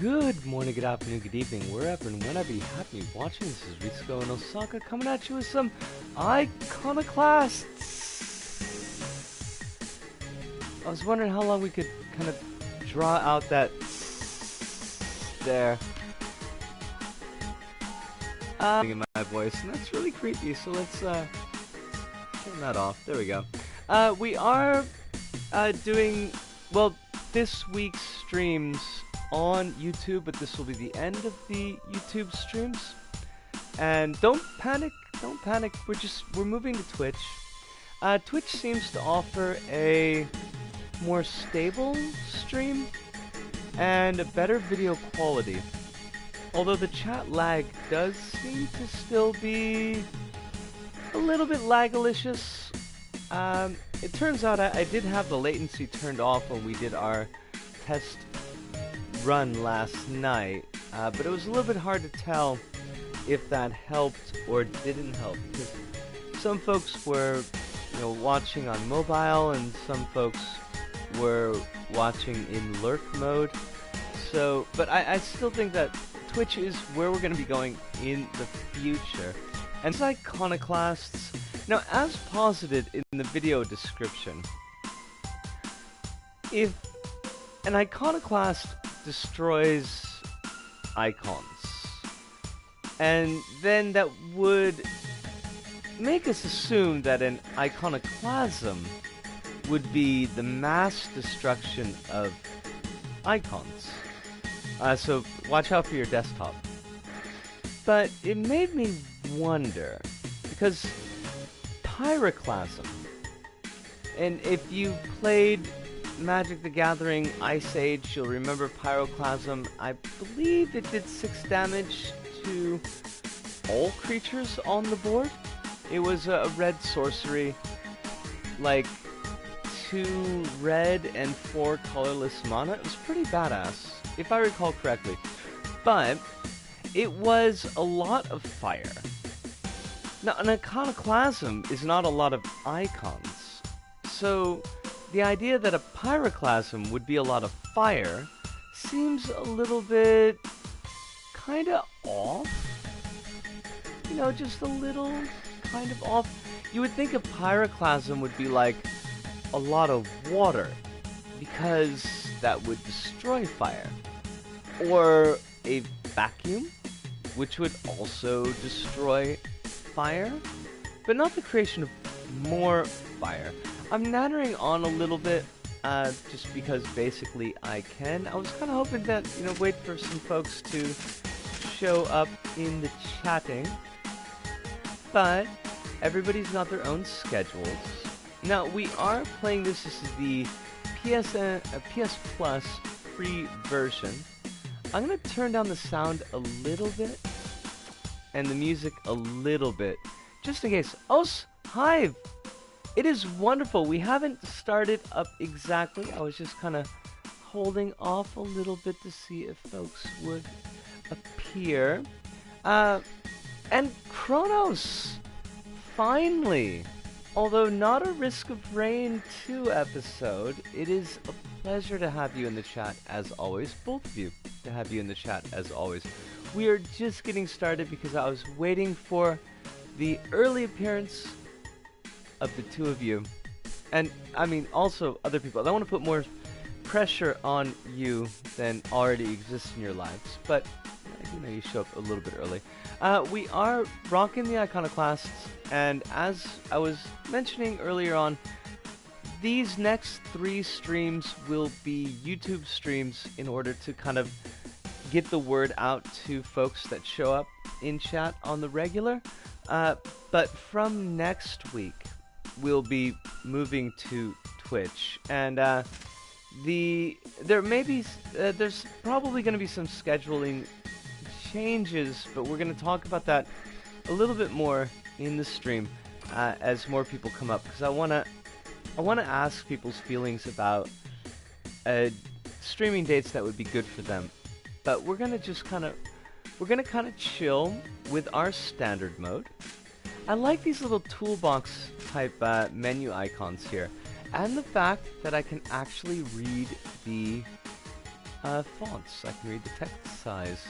Good morning, good afternoon, good evening, wherever and whenever you happen to be watching. This is Ritsuko and Osaka coming at you with some Iconoclasts. I was wondering how long we could kind of draw out that there. In my voice, and that's really creepy, so let's turn that off. There we go. We are doing, well, this week's streams on YouTube, but this will be the end of the YouTube streams. And don't panic, we're moving to Twitch. Twitch seems to offer a more stable stream and a better video quality. Although the chat lag does seem to still be a little bit lagalicious. It turns out I did have the latency turned off when we did our test run last night, but it was a little bit hard to tell if that helped or didn't help, because some folks were, watching on mobile and some folks were watching in lurk mode. So, but I still think that Twitch is where we're going to be going in the future. And it's Iconoclasts. Now, as posited in the video description, if an iconoclast destroys icons, and then that would make us assume that an iconoclasm would be the mass destruction of icons. So watch out for your desktop. But it made me wonder, because pyroclasm, and if you played Magic the Gathering Ice Age, you'll remember pyroclasm. I believe it did 6 damage to all creatures on the board. It was a red sorcery, like 2 red and 4 colorless mana. It was pretty badass, if I recall correctly. But it was a lot of fire. Now, an iconoclasm is not a lot of icons. So the idea that a pyroclasm would be a lot of fire seems a little bit kinda off. Just a little kind of off. You would think a pyroclasm would be like a lot of water, because that would destroy fire. Or a vacuum, which would also destroy fire, but not the creation of more fire. I'm nattering on a little bit, just because basically I can. I was kind of hoping that, wait for some folks to show up in the chatting, but everybody's got their own schedules. Now, we are playing this is the PS Plus free version. I'm going to turn down the sound a little bit, and the music a little bit, just in case. Oh, hi! It is wonderful. We haven't started up exactly. I was just kind of holding off a little bit to see if folks would appear. And Kronos! Finally! Although not a Risk of Rain 2 episode, it is a pleasure to have you in the chat as always. Both of you to have you in the chat as always. We are just getting started because I was waiting for the early appearance of the two of you. And, I mean, also other people. I don't want to put more pressure on you than already exists in your lives, but, you show up a little bit early. We are rocking the Iconoclasts, and as I was mentioning earlier on, these next 3 streams will be YouTube streams in order to kind of get the word out to folks that show up in chat on the regular. But from next week, we'll be moving to Twitch, and there's probably going to be some scheduling changes, but we're going to talk about that a little bit more in the stream as more people come up, because I want to ask people's feelings about streaming dates that would be good for them. But we're going to kind of chill with our standard mode. I like these little toolbox type menu icons here, and the fact that I can actually read the fonts. I can read the text size.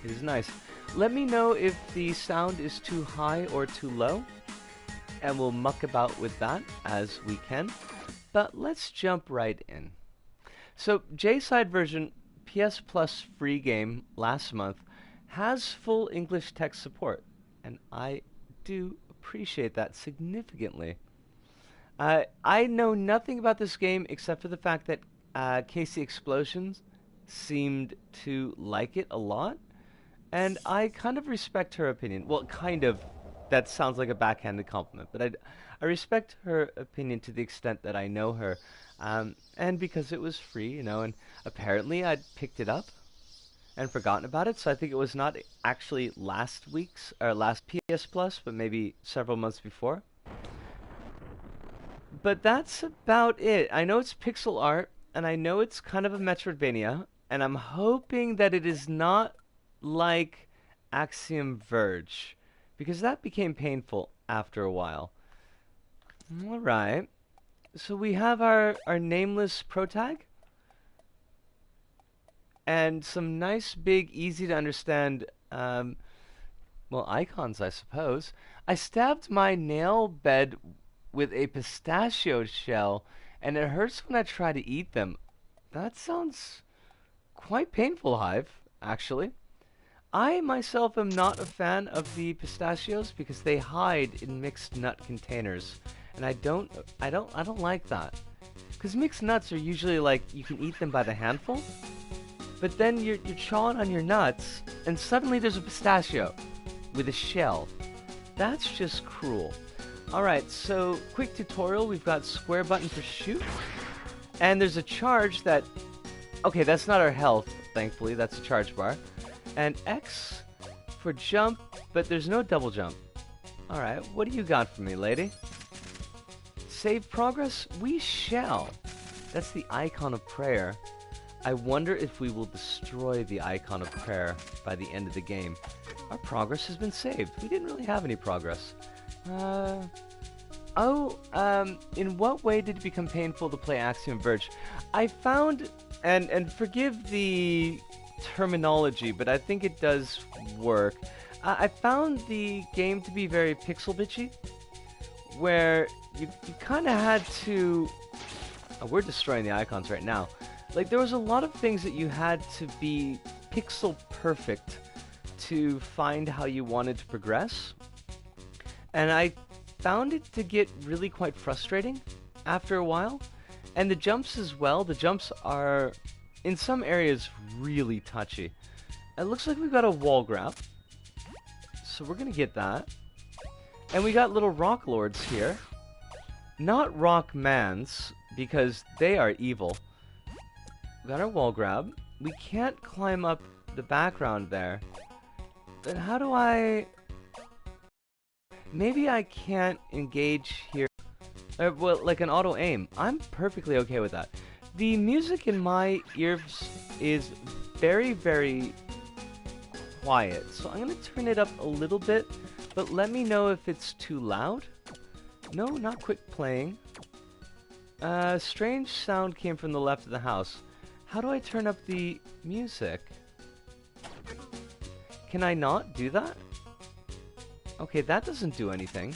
It is nice. Let me know if the sound is too high or too low, and we'll muck about with that as we can. But let's jump right in. So, J-Side version, PS Plus free game last month, has full English text support, and I do appreciate that significantly. I know nothing about this game except for the fact that Casey Explosions seemed to like it a lot, and I kind of respect her opinion. Well, kind of. That sounds like a backhanded compliment, but I respect her opinion to the extent that I know her, and because it was free, you know, and apparently I'd picked it up and forgotten about it, so I think it was not actually last week's or last PS Plus, but maybe several months before. But that's about it. I know it's pixel art, and I know it's kind of a Metroidvania, and I'm hoping that it is not like Axiom Verge, because that became painful after a while. Alright, so we have our nameless protag, and some nice, big, easy to understand, well, icons, I suppose. I stabbed my nail bed with a pistachio shell, and it hurts when I try to eat them. That sounds quite painful, Hive, actually. I myself am not a fan of the pistachios because they hide in mixed nut containers, and I don't like that. Because mixed nuts are usually like you can eat them by the handful, but then you're chawing on your nuts, and suddenly there's a pistachio with a shell. That's just cruel. Alright, so quick tutorial. We've got square button for shoot, and there's a charge that... Okay, that's not our health, thankfully. That's a charge bar. And X for jump, but there's no double jump. Alright, what do you got for me, lady? Save progress? We shall. That's the icon of prayer. I wonder if we will destroy the icon of prayer by the end of the game. Our progress has been saved. We didn't really have any progress. In what way did it become painful to play Axiom Verge? I found, and forgive the terminology, but I think it does work. I found the game to be very pixel bitchy, where you kind of had to... Oh, we're destroying the icons right now. Like, there was a lot of things that you had to be pixel perfect to find how you wanted to progress. And I found it to get really quite frustrating after a while. And the jumps as well. The jumps are, in some areas, really touchy. It looks like we've got a wall grab. So we're going to get that. And we got little rock lords here. Not rock mans, because they are evil. We got our wall grab. We can't climb up the background there. Then how do I... Maybe I can't engage here. Well, like an auto aim. I'm perfectly okay with that. The music in my ears is very, very quiet. So I'm going to turn it up a little bit, but let me know if it's too loud. No, not quick playing. Strange sound came from the left of the house. How do I turn up the music? Can I not do that? Okay, that doesn't do anything.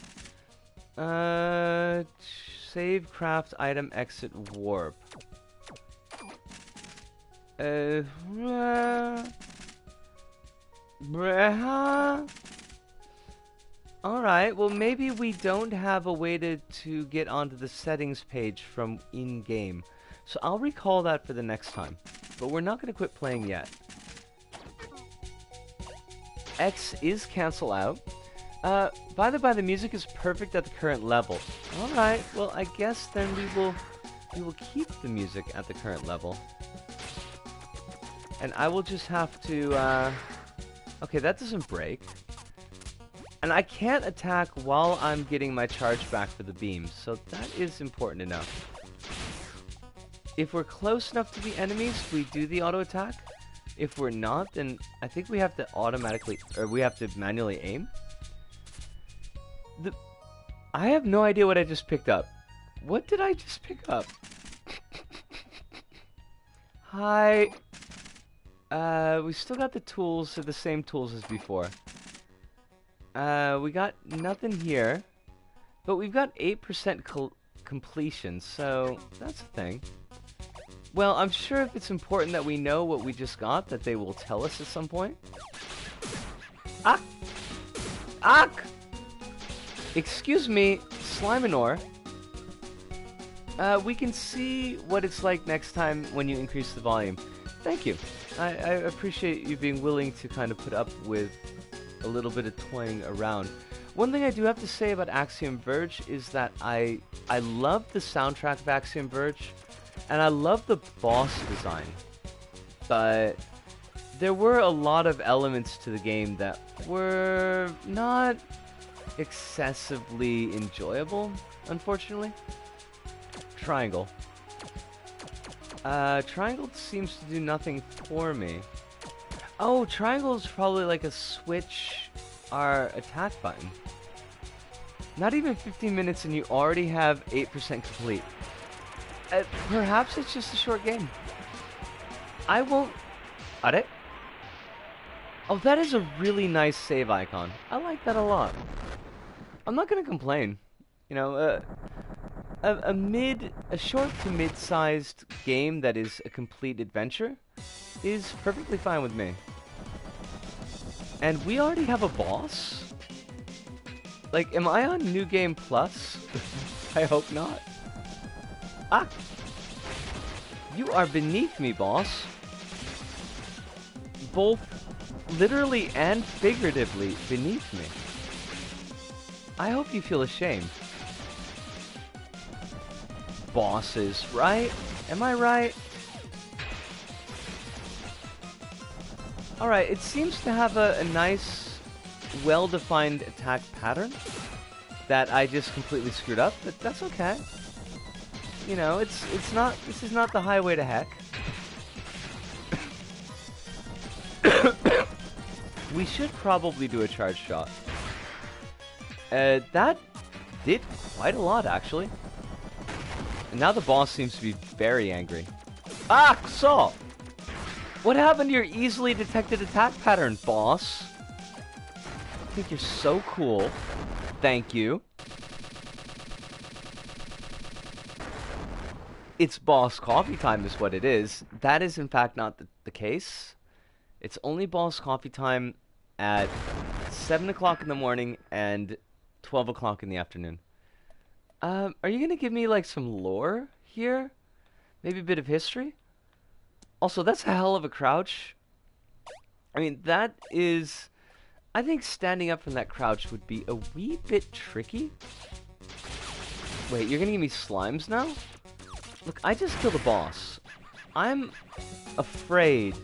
Save, craft, item, exit, warp. Alright, well maybe we don't have a way to get onto the settings page from in-game. So I'll recall that for the next time. But we're not going to quit playing yet. X is cancel out. By the by, the music is perfect at the current level. Alright, well I guess then we will keep the music at the current level. And I will just have to, okay, that doesn't break. And I can't attack while I'm getting my charge back for the beams, so that is important to know. If we're close enough to the enemies, we do the auto attack. If we're not, then I think we have to automatically, or we have to manually aim. I have no idea what I just picked up. What did I just pick up? Hi. We still got the tools, so the same tools as before. We got nothing here. But we've got 8% completion, so that's a thing. Well, I'm sure if it's important that we know what we just got, that they will tell us at some point. Ah! Ah! Excuse me, Slimanor. We can see what it's like next time when you increase the volume. Thank you. I appreciate you being willing to kind of put up with a little bit of toying around. One thing I do have to say about Axiom Verge is that I love the soundtrack of Axiom Verge, and I love the boss design. But there were a lot of elements to the game that were not excessively enjoyable, unfortunately. Triangle. Triangle seems to do nothing for me. Oh, triangle is probably like a switch our attack button. Not even 15 minutes and you already have 8% complete. Perhaps it's just a short game. I won't... Are. Oh, that is a really nice save icon. I like that a lot. I'm not gonna complain. You know, a short to mid-sized game that is a complete adventure is perfectly fine with me. And we already have a boss? Like, am I on New Game Plus? I hope not. Ah! You are beneath me, boss. Both literally and figuratively beneath me. I hope you feel ashamed. Bosses, right? Am I right? Alright, it seems to have a nice, well-defined attack pattern that I just completely screwed up, but that's okay. You know, this is not the highway to heck. We should probably do a charge shot. That did quite a lot, actually. And now the boss seems to be very angry. Ah, Saw! What happened to your easily detected attack pattern, boss? I think you're so cool. Thank you. It's boss coffee time is what it is. That is in fact not the case. It's only boss coffee time at 7 o'clock in the morning and 12 o'clock in the afternoon. Are you gonna give me like some lore here? Maybe a bit of history? Also, that's a hell of a crouch. I mean, that is... I think standing up from that crouch would be a wee bit tricky. Wait, you're gonna give me slimes now? Look, I just killed a boss. I'm afraid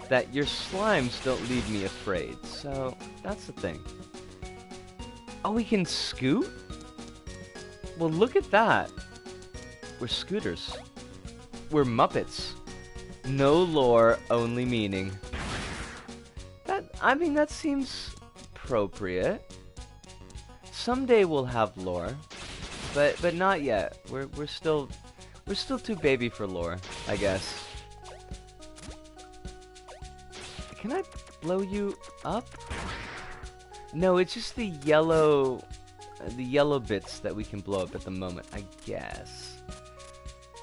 that your slimes don't leave me afraid. So, that's the thing. Oh, we can scoot? Well, look at that. We're scooters. We're Muppets. No lore, only meaning. I mean, that seems appropriate. Someday we'll have lore, but not yet. We're still too baby for lore, I guess. Can I blow you up? No, it's just the yellow bits that we can blow up at the moment, I guess.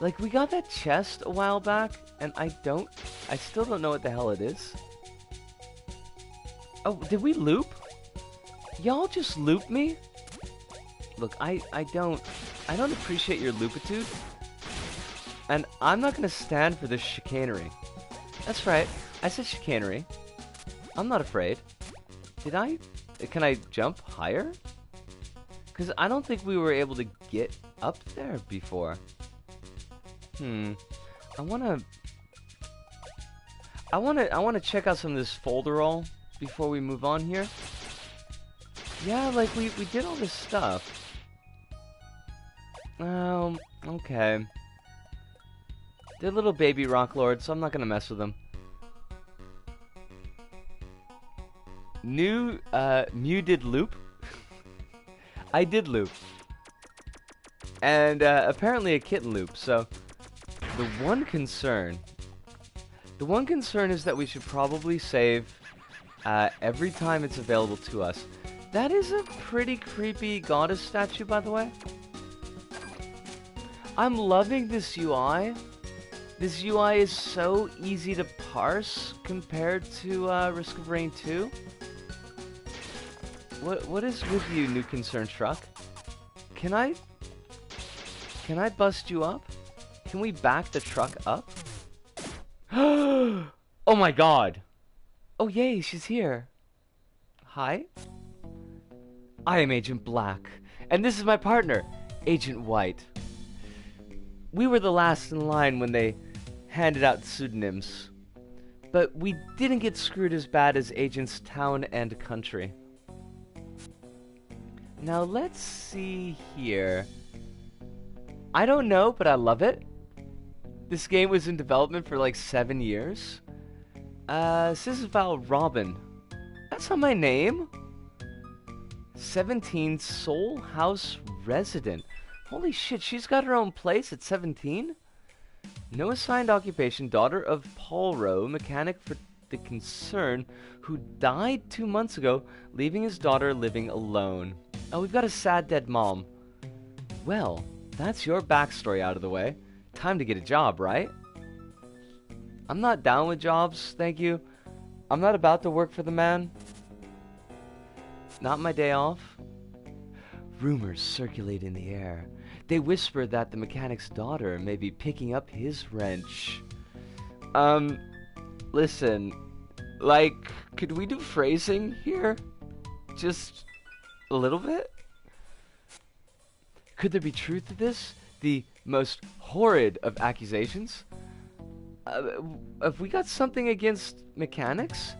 Like, we got that chest a while back, and I still don't know what the hell it is. Oh, did we loop? Y'all just loop me? Look, I don't appreciate your loopitude. And I'm not gonna stand for this chicanery. That's right, I said chicanery. I'm not afraid. Can I jump higher? Because I don't think we were able to get up there before. I wanna check out some of this folderol before we move on here. Yeah, like we did all this stuff. Okay. They're little baby rock lords, so I'm not gonna mess with them. Mew did loop. I did loop. And apparently a kitten loop, so the one concern The one concern is that we should probably save every time it's available to us. That is a pretty creepy goddess statue, by the way. I'm loving this UI. This UI is so easy to parse compared to Risk of Rain 2. What is with you, New Concern Truck? Can I bust you up? Can we back the truck up? Oh my god! Oh yay, she's here. Hi. I am Agent Black, and this is my partner, Agent White. We were the last in line when they handed out pseudonyms, but we didn't get screwed as bad as Agents Town and Country. Now let's see here. I don't know, but I love it. This game was in development for like 7 years. This is about Robin. That's not my name. 17, Soul House Resident. Holy shit, she's got her own place at 17? No assigned occupation, daughter of Paul Rowe, mechanic for the concern, who died 2 months ago, leaving his daughter living alone. Oh, we've got a sad dead mom. Well, that's your backstory out of the way. Time to get a job, right? I'm not down with jobs, thank you. I'm not about to work for the man. Not my day off. Rumors circulate in the air. They whisper that the mechanic's daughter may be picking up his wrench. Listen, like, could we do phrasing here? Just a little bit? Could there be truth to this? The most horrid of accusations? Have we got something against mechanics?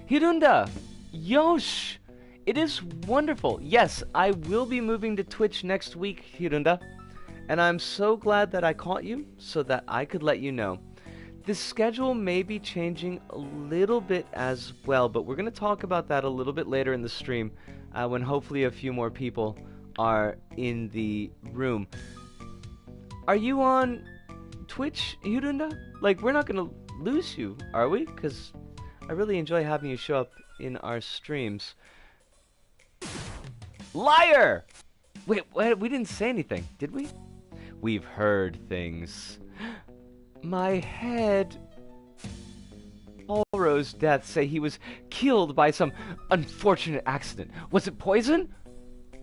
Hirunda! Yosh! It is wonderful. Yes, I will be moving to Twitch next week, Hirunda. And I'm so glad that I caught you so that I could let you know. The schedule may be changing a little bit as well, but we're going to talk about that a little bit later in the stream when hopefully a few more people are in the room. Are you on Twitch, Hirunda? Like, we're not going to lose you, are we? Because I really enjoy having you show up in our streams. Liar! Wait, we didn't say anything, did we? We've heard things. My head. Paulro's death say he was killed by some unfortunate accident. Was it poison?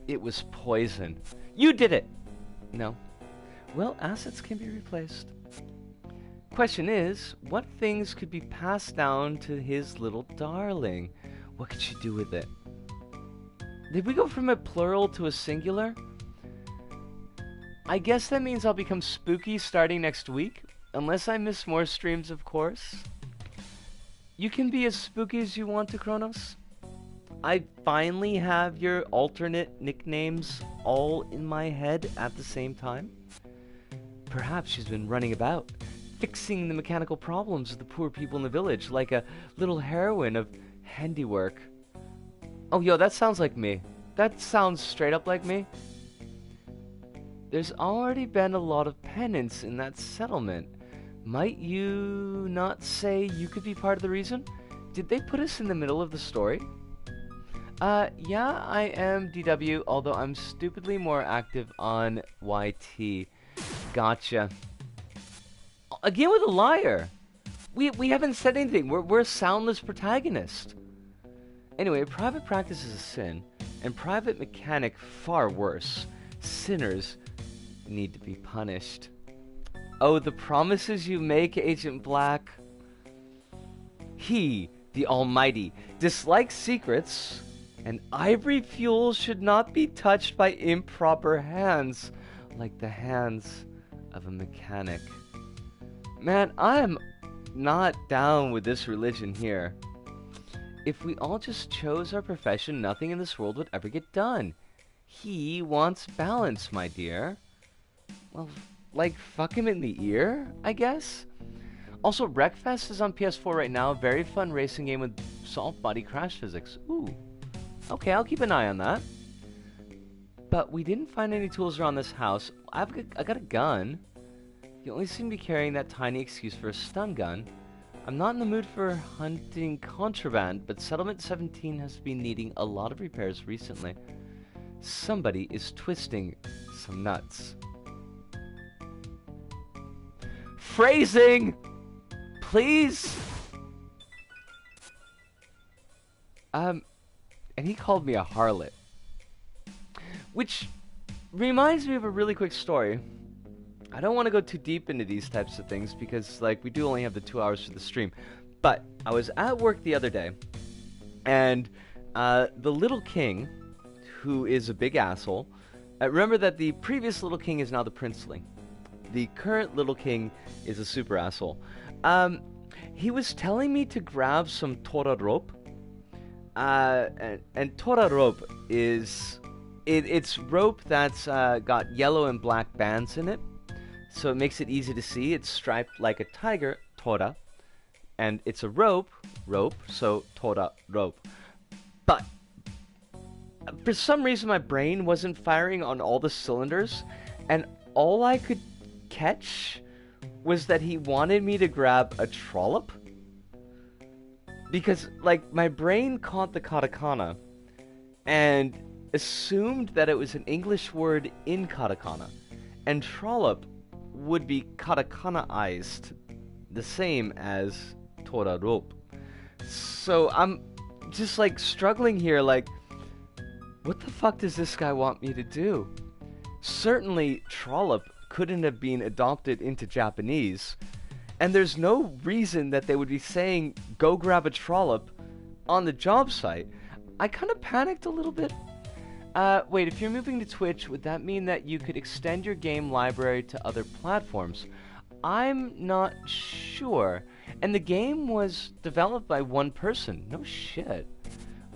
It was poison. You did it! No. Well, assets can be replaced. Question is, what things could be passed down to his little darling? What could she do with it? Did we go from a plural to a singular? I guess that means I'll become spooky starting next week. Unless I miss more streams, of course. You can be as spooky as you want to, Kronos. I finally have your alternate nicknames all in my head at the same time. Perhaps she's been running about, fixing the mechanical problems of the poor people in the village, like a little heroine of handiwork. Oh, yo, that sounds like me. That sounds straight up like me. There's already been a lot of penance in that settlement. Might you not say you could be part of the reason? Did they put us in the middle of the story? Yeah, I am DW, although I'm stupidly more active on YT. Gotcha. Again with a liar! We haven't said anything. We're a soundless protagonist. Anyway, private practice is a sin, and private mechanic far worse. Sinners need to be punished. Oh, the promises you make, Agent Black. He, the Almighty, dislikes secrets, and ivory fuel should not be touched by improper hands, like the hands of a mechanic. Man, I'm not down with this religion here. If we all just chose our profession, nothing in this world would ever get done. He wants balance, my dear. Well, like, fuck him in the ear, I guess? Also, Wreckfest is on PS4 right now. Very fun racing game with soft body crash physics. Ooh. Okay, I'll keep an eye on that. But we didn't find any tools around this house. I got a gun. You only seem to be carrying that tiny excuse for a stun gun. I'm not in the mood for hunting contraband, but Settlement 17 has been needing a lot of repairs recently. Somebody is twisting some nuts. Phrasing! Please! And he called me a harlot. Which reminds me of a really quick story. I don't want to go too deep into these types of things because, like, we do only have the 2 hours for the stream. But I was at work the other day, and the little king, who is a big asshole, remember that the previous little king is now the princeling. The current little king is a super asshole. He was telling me to grab some Tora rope. And Tora rope is... It's rope that's got yellow and black bands in it. So it makes it easy to see. It's striped like a tiger, Tora. And it's a rope, so Tora rope. But for some reason my brain wasn't firing on all the cylinders. And all I could catch was that he wanted me to grab a trollop. Because, like, my brain caught the katakana and assumed that it was an English word in katakana. And trollop would be katakanaized, the same as Tora rope. So I'm just, like, struggling here, like, what the fuck does this guy want me to do? Certainly, trollop couldn't have been adopted into Japanese. And there's no reason that they would be saying, go grab a trollop on the job site. I kind of panicked a little bit. Wait, if you're moving to Twitch, would that mean that you could extend your game library to other platforms? I'm not sure. And the game was developed by one person. No shit.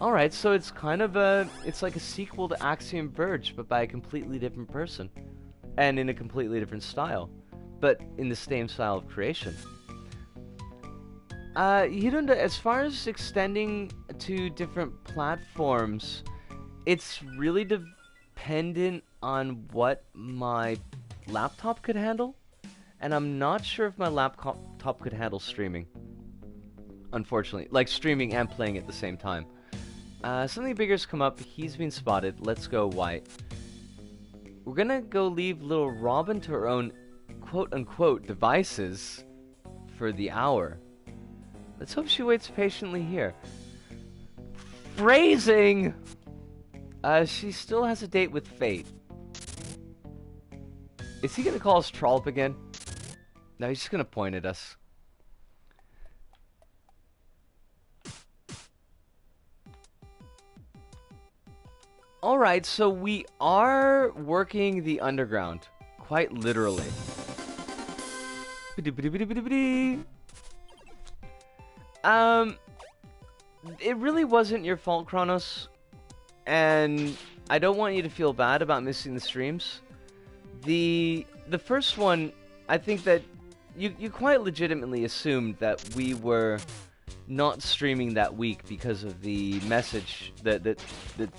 Alright, so it's kind of it's like a sequel to Axiom Verge, but by a completely different person. And in a completely different style. But in the same style of creation. As far as extending to different platforms, it's really dependent on what my laptop could handle. And I'm not sure if my laptop could handle streaming. Unfortunately. Like streaming and playing at the same time. Something bigger's come up. He's been spotted. Let's go white. We're gonna go leave little Robin to her own quote-unquote devices for the hour. Let's hope she waits patiently here. Phrasing! She still has a date with Fate. Is he gonna call us Trollop again? No, he's just gonna point at us. Alright, so we are working the underground. Quite literally. It really wasn't your fault, Kronos. And I don't want you to feel bad about missing the streams. The first one, I think that you quite legitimately assumed that we were not streaming that week because of the message, the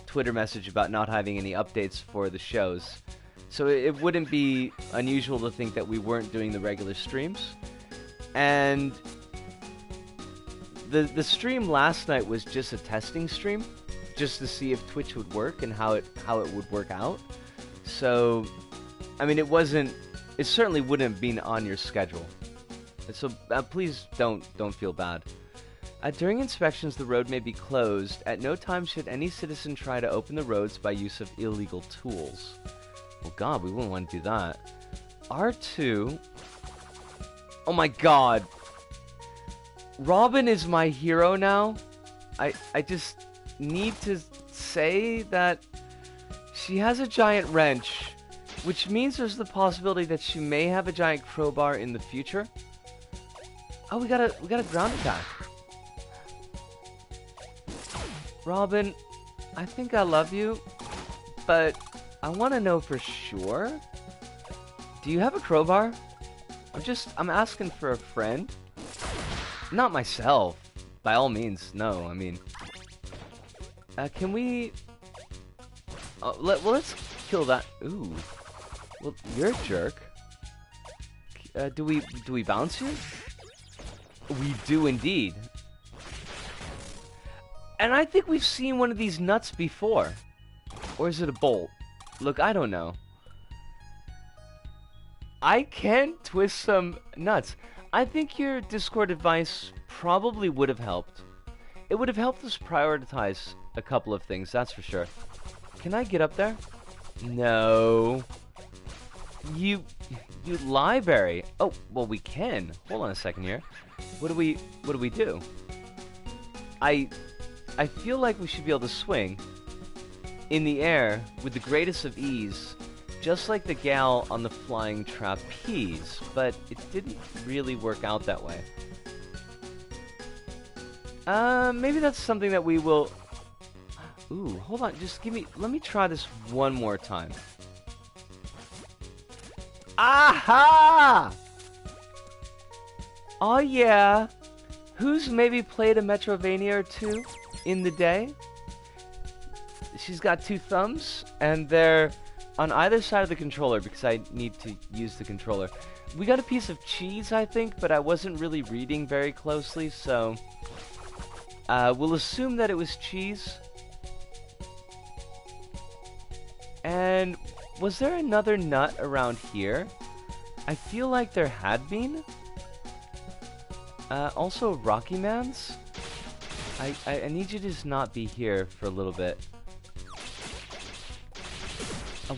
Twitter message about not having any updates for the shows. So it wouldn't be unusual to think that we weren't doing the regular streams. And the stream last night was just a testing stream, just to see if Twitch would work and how it would work out. So, I mean, it certainly wouldn't have been on your schedule. So please don't feel bad. During inspections, the road may be closed. At no time should any citizen try to open the roads by use of illegal tools. Oh god, we wouldn't want to do that. R2. Oh my god. Robin is my hero now. I just need to say that she has a giant wrench, which means there's the possibility that she may have a giant crowbar in the future. Oh, we got a ground attack. Robin, I think I love you, but I want to know for sure. Do you have a crowbar? I'm asking for a friend. Not myself. By all means, no, I mean. Can we... let's kill that. Ooh. Well, you're a jerk. Do we bounce you? We do indeed. And I think we've seen one of these nuts before. Or is it a bolt? Look, I don't know. I can twist some nuts. I think your Discord advice probably would have helped. It would have helped us prioritize a couple of things, that's for sure. Can I get up there? No. You library. Oh, well we can. Hold on a second here. What do we do? I feel like we should be able to swing in the air with the greatest of ease, just like the gal on the flying trapeze, but it didn't really work out that way. Maybe that's something that we will... Ooh, hold on, let me try this one more time. Aha! Oh yeah! Who's maybe played a Metrovania or two in the day? She's got two thumbs, and they're on either side of the controller because I need to use the controller. We got a piece of cheese, I think, but I wasn't really reading very closely, so... we'll assume that it was cheese. And was there another nut around here? I feel like there had been. Also Rocky Man's. I need you to just not be here for a little bit.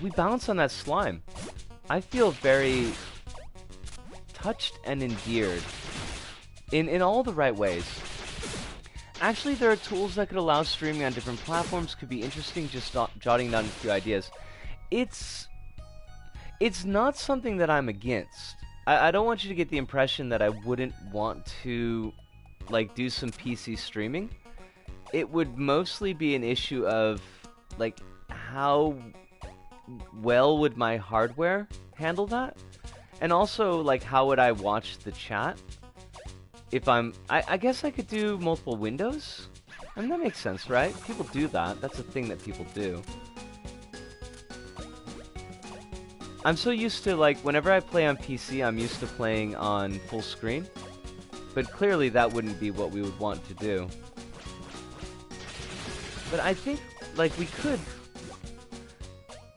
We bounced on that slime. I feel very touched and endeared in all the right ways. Actually, there are tools that could allow streaming on different platforms. Could be interesting, just jotting down a few ideas. It's not something that I'm against. I don't want you to get the impression that I wouldn't want to, like, do some PC streaming. It would mostly be an issue of, like, how well would my hardware handle that? And also, like, how would I watch the chat? If I guess I could do multiple windows? I mean, that makes sense, right? People do that. That's a thing that people do. I'm so used to, like, whenever I play on PC, I'm used to playing on full screen. But clearly that wouldn't be what we would want to do. But I think, like, we could...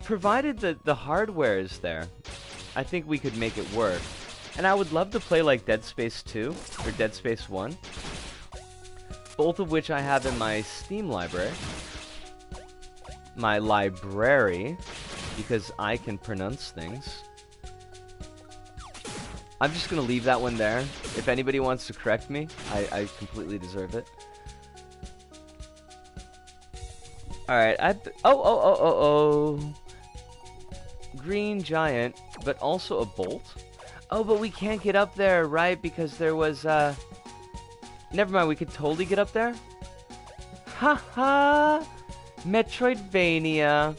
Provided that the hardware is there, I think we could make it work. And I would love to play like Dead Space 2 or Dead Space 1, both of which I have in my Steam library. My library, because I can pronounce things. I'm just going to leave that one there. If anybody wants to correct me, I completely deserve it. Alright, oh. Green giant, but also a bolt. Oh, but we can't get up there, right? Because there was, Never mind, we could totally get up there. Haha! Metroidvania.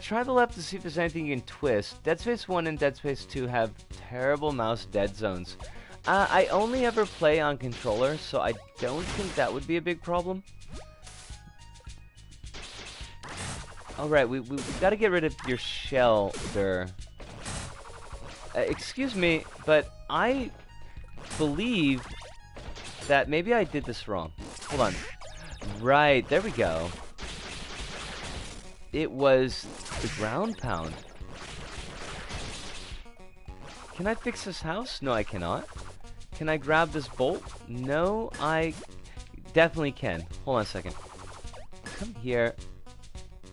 Try the left to see if there's anything you can twist. Dead Space 1 and Dead Space 2 have terrible mouse dead zones. I only ever play on controller, so I don't think that would be a big problem. Alright, we gotta get rid of your shell there. Excuse me, but I believe that maybe I did this wrong. Hold on. Right, there we go. It was the ground pound. Can I fix this house? No, I cannot. Can I grab this bolt? No, I definitely can. Hold on a second. Come here.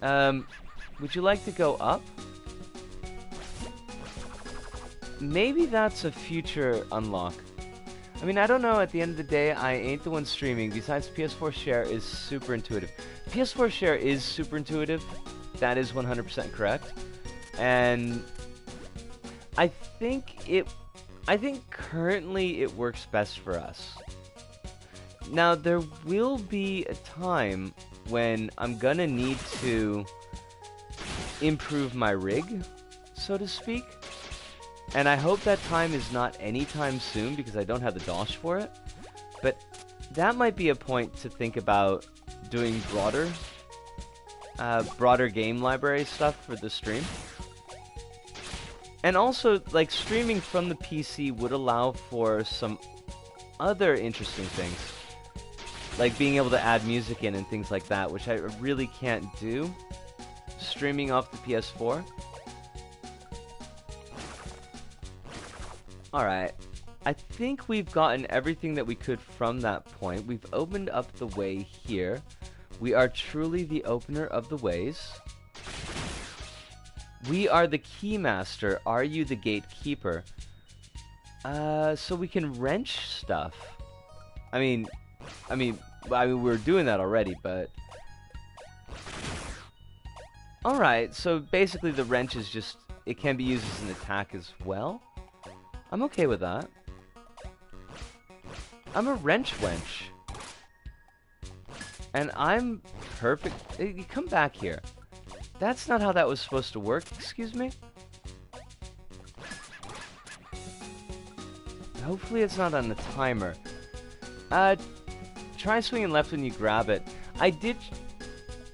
Would you like to go up? Maybe that's a future unlock. I mean, I don't know, at the end of the day, I ain't the one streaming. Besides, PS4 Share is super intuitive. PS4 Share is super intuitive. That is 100% correct. And I think currently it works best for us. Now, there will be a time when I'm gonna need to improve my rig, so to speak. And I hope that time is not anytime soon, because I don't have the dosh for it. But that might be a point to think about doing broader game library stuff for the stream. And also, like, streaming from the PC would allow for some other interesting things, like being able to add music in and things like that, which I really can't do streaming off the PS4. Alright, I think we've gotten everything that we could from that point. We've opened up the way here. We are truly the opener of the ways. We are the keymaster. Are you the gatekeeper? So we can wrench stuff. I mean, we're doing that already, but... Alright, so basically the wrench is just... It can be used as an attack as well. I'm okay with that. I'm a wrench wench. And I'm perfect... You come back here. That's not how that was supposed to work, excuse me? Hopefully it's not on the timer. Try swinging left when you grab it. I did...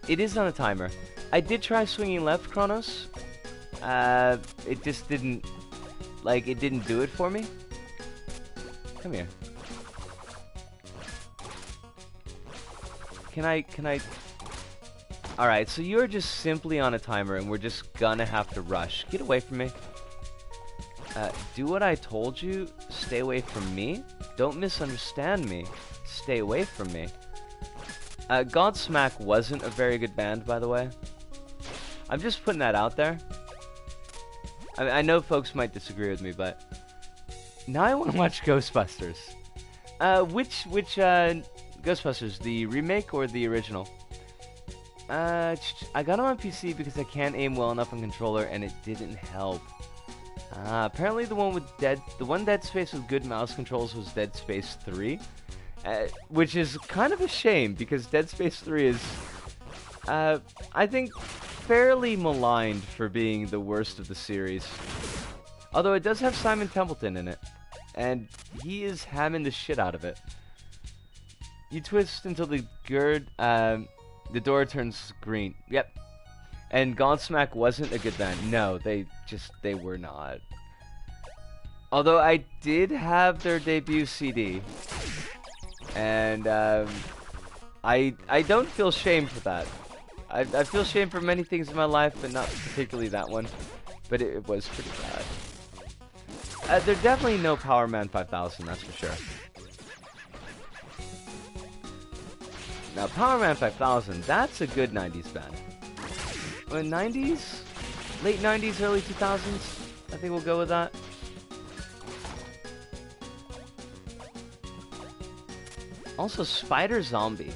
It is on a timer. I did try swinging left, Kronos. It just didn't... Like, it didn't do it for me. Come here. Can I... Alright, so you're just simply on a timer and we're just gonna have to rush. Get away from me. Do what I told you. Stay away from me. Don't misunderstand me. Stay away from me. Godsmack wasn't a very good band, by the way. I'm just putting that out there. I mean, I know folks might disagree with me, but... Now I want to watch Ghostbusters. Which Ghostbusters? The remake or the original? I got them on PC because I can't aim well enough on controller, and it didn't help. Apparently the one Dead Space with good mouse controls was Dead Space 3. Which is kind of a shame, because Dead Space 3 is, I think, fairly maligned for being the worst of the series. Although it does have Simon Templeton in it, and he is hamming the shit out of it. You twist until the door turns green. Yep. And Godsmack wasn't a good band. No, they were not. Although I did have their debut CD. And, I don't feel shame for that. I feel shame for many things in my life, but not particularly that one. But it was pretty bad. They're definitely no Power Man 5000, that's for sure. Now, Power Man 5000, that's a good 90s band. 90s? Late 90s, early 2000s? I think we'll go with that. Also, Spider Zombie.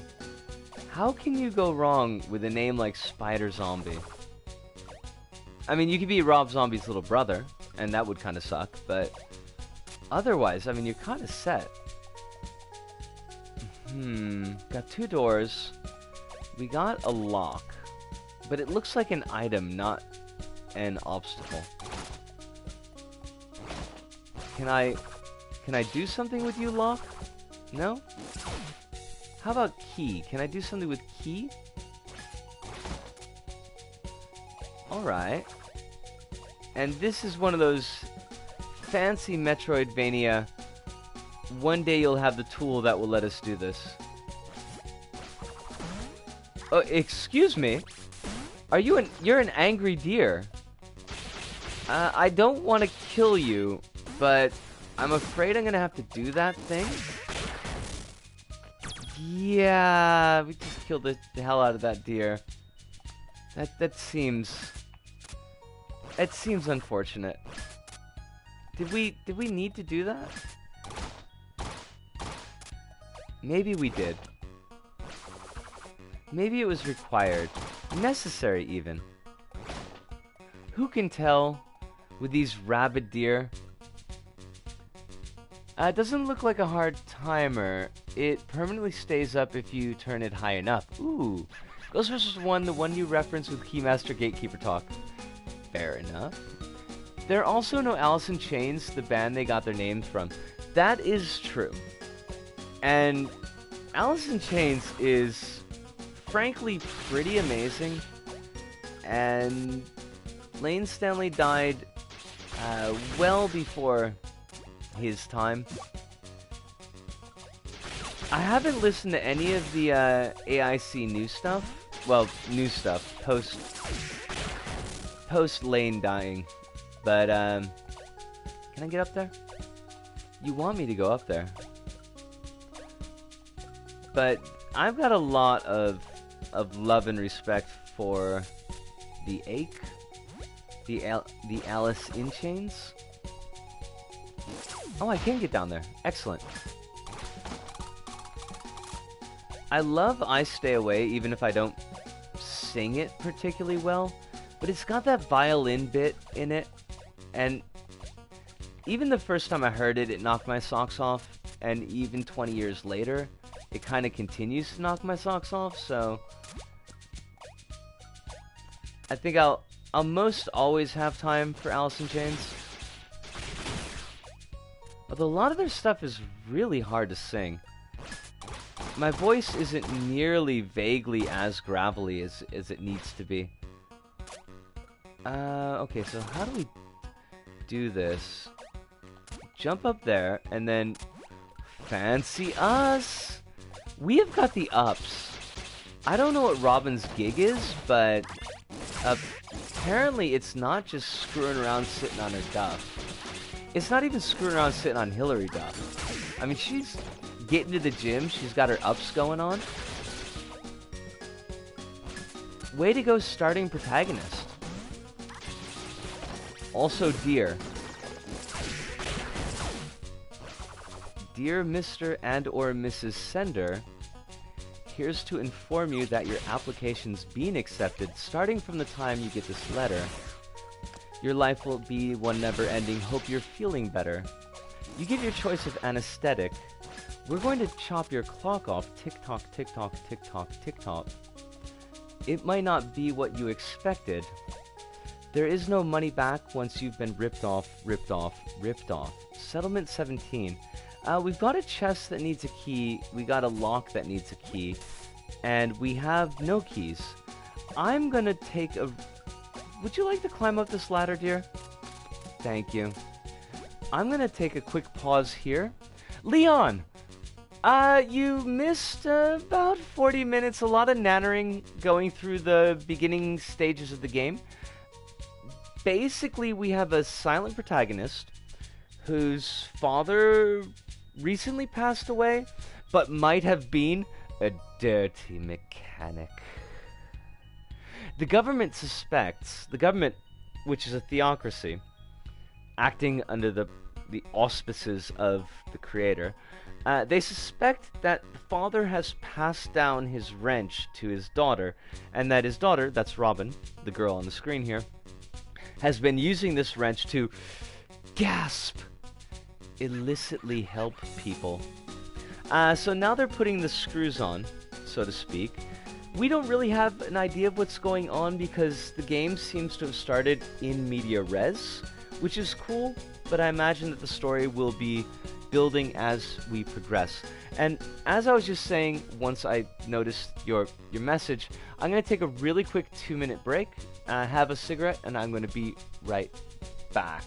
How can you go wrong with a name like Spider Zombie? I mean, you could be Rob Zombie's little brother, and that would kind of suck, but otherwise, I mean, you're kind of set. Got 2 doors. We got a lock, but it looks like an item, not an obstacle. Can I do something with you, lock? No? How about key? Can I do something with key? Alright. And this is one of those fancy Metroidvania. One day you'll have the tool that will let us do this. Oh, excuse me? You're an angry deer. I don't want to kill you, but I'm afraid I'm gonna have to do that thing. Yeah, we just killed the hell out of that deer. That seems unfortunate. Did we need to do that? Maybe we did. Maybe it was required. Necessary, even. Who can tell with these rabid deer? It doesn't look like a hard timer. It permanently stays up if you turn it high enough. Ooh. Ghostbusters 1, the one you referenced with Keymaster Gatekeeper talk. Fair enough. There are also no Alice in Chains, the band they got their names from. That is true. And Alice in Chains is frankly pretty amazing. And Lane Stanley died well before his time. I haven't listened to any of the AIC new stuff. Well, new stuff post Lane dying. But can I get up there? You want me to go up there? But I've got a lot of love and respect for the Ache, the Alice in Chains. Oh, I can get down there. Excellent. I love I Stay Away, even if I don't sing it particularly well. But it's got that violin bit in it. And even the first time I heard it, it knocked my socks off. And even 20 years later, it kind of continues to knock my socks off. So I think I'll most always have time for Alice in Chains. Although a lot of their stuff is really hard to sing. My voice isn't nearly vaguely as gravelly as it needs to be. Okay, so how do we do this? Jump up there, and then... Fancy us! We have got the ups. I don't know what Robin's gig is, but... apparently it's not just screwing around sitting on her duff. It's not even screwing around sitting on Hillary duff. I mean, she's getting to the gym. She's got her ups going on. Way to go, starting protagonist. Also, dear. Dear Mr. and or Mrs. Sender, here's to inform you that your application's being accepted starting from the time you get this letter. Your life will be one never-ending. Hope you're feeling better. You get your choice of anesthetic. We're going to chop your clock off. Tick-tock, tick-tock, tick-tock, tick-tock. It might not be what you expected. There is no money back once you've been ripped off, ripped off, ripped off. Settlement 17. We've got a chest that needs a key. We got a lock that needs a key. And we have no keys. I'm gonna take a... Would you like to climb up this ladder, dear? Thank you. I'm gonna take a quick pause here. Leon! You missed about 40 minutes, a lot of nattering going through the beginning stages of the game. Basically, we have a silent protagonist whose father recently passed away, but might have been a dirty mechanic. The government suspects, the government, which is a theocracy, acting under the auspices of the creator, they suspect that the father has passed down his wrench to his daughter, and that his daughter, that's Robin, the girl on the screen here, has been using this wrench to, gasp, illicitly help people. So now they're putting the screws on, so to speak. We don't really have an idea of what's going on because the game seems to have started in media res, which is cool, but I imagine that the story will be building as we progress. And as I was just saying, once I noticed your message, I'm going to take a really quick 2-minute break, have a cigarette, and I'm going to be right back.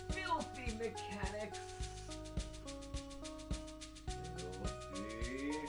Filthy mechanics. Filthy.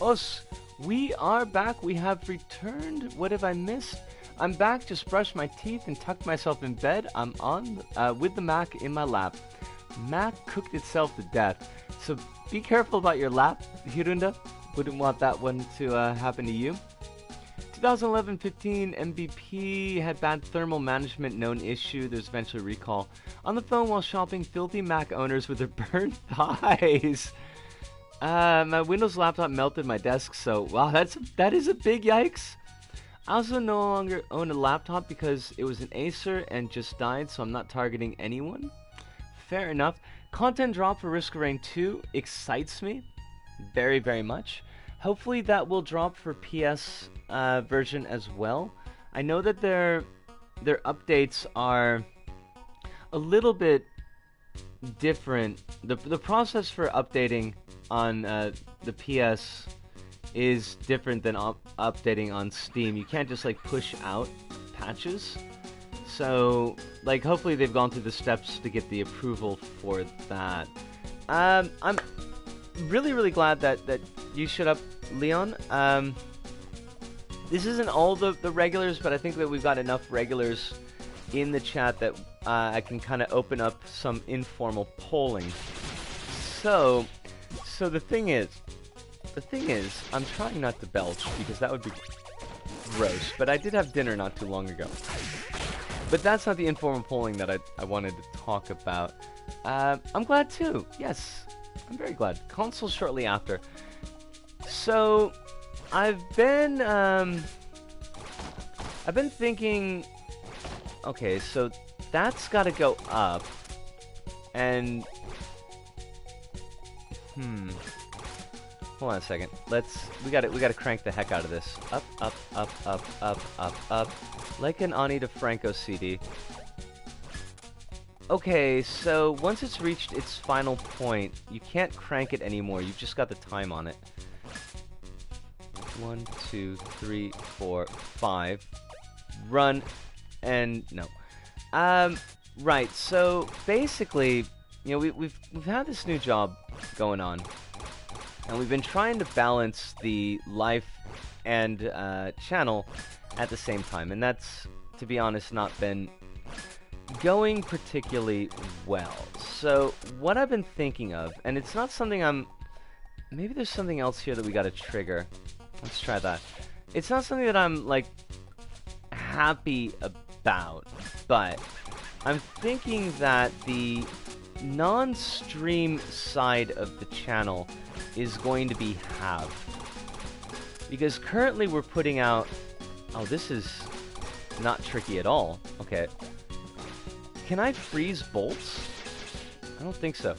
Us, we are back. We have returned. What have I missed? I'm back. Just brushed my teeth and tucked myself in bed. I'm on with the Mac in my lap. Mac cooked itself to death. So be careful about your lap, Hirunda. Wouldn't want that one to happen to you. 2011-15 MVP had bad thermal management, known issue. There's eventually recall. On the phone while shopping, filthy Mac owners with their burnt thighs. My Windows laptop melted my desk, so wow, that is a big yikes. I also no longer own a laptop because it was an Acer and just died, so I'm not targeting anyone. Fair enough. Content drop for Risk of Rain 2 excites me very, very much. Hopefully that will drop for PS version as well. I know that their updates are a little bit different. The process for updating on the PS is different than updating on Steam. You can't just like push out patches. So like hopefully they've gone through the steps to get the approval for that. I'm really glad that you showed up, Leon. This isn't all the regulars, but I think that we've got enough regulars in the chat that I can kind of open up some informal polling. So the thing is, I'm trying not to belch because that would be gross. But I did have dinner not too long ago. But that's not the informal polling that I wanted to talk about. I'm glad too. Yes, I'm very glad. Console shortly after. So I've been thinking. Okay, so that's got to go up, and hold on a second. We gotta crank the heck out of this. Up, up, up, up, up, up, up, like an Ani DeFranco CD. Okay, so once it's reached its final point, you can't crank it anymore. You've just got the time on it. 1, 2, 3, 4, 5. Run, and no. Right. So basically, you know, we've had this new job going on, and we've been trying to balance the life and channel at the same time, and that's, to be honest, not been going particularly well. So what I've been thinking of, and it's not something maybe there's something else here that we gotta trigger. Let's try that. It's not something that I'm like happy about, but I'm thinking that the non-stream side of the channel is going to be halved. Because currently we're putting out... Oh, this is not tricky at all. Okay. Can I freeze bolts? I don't think so.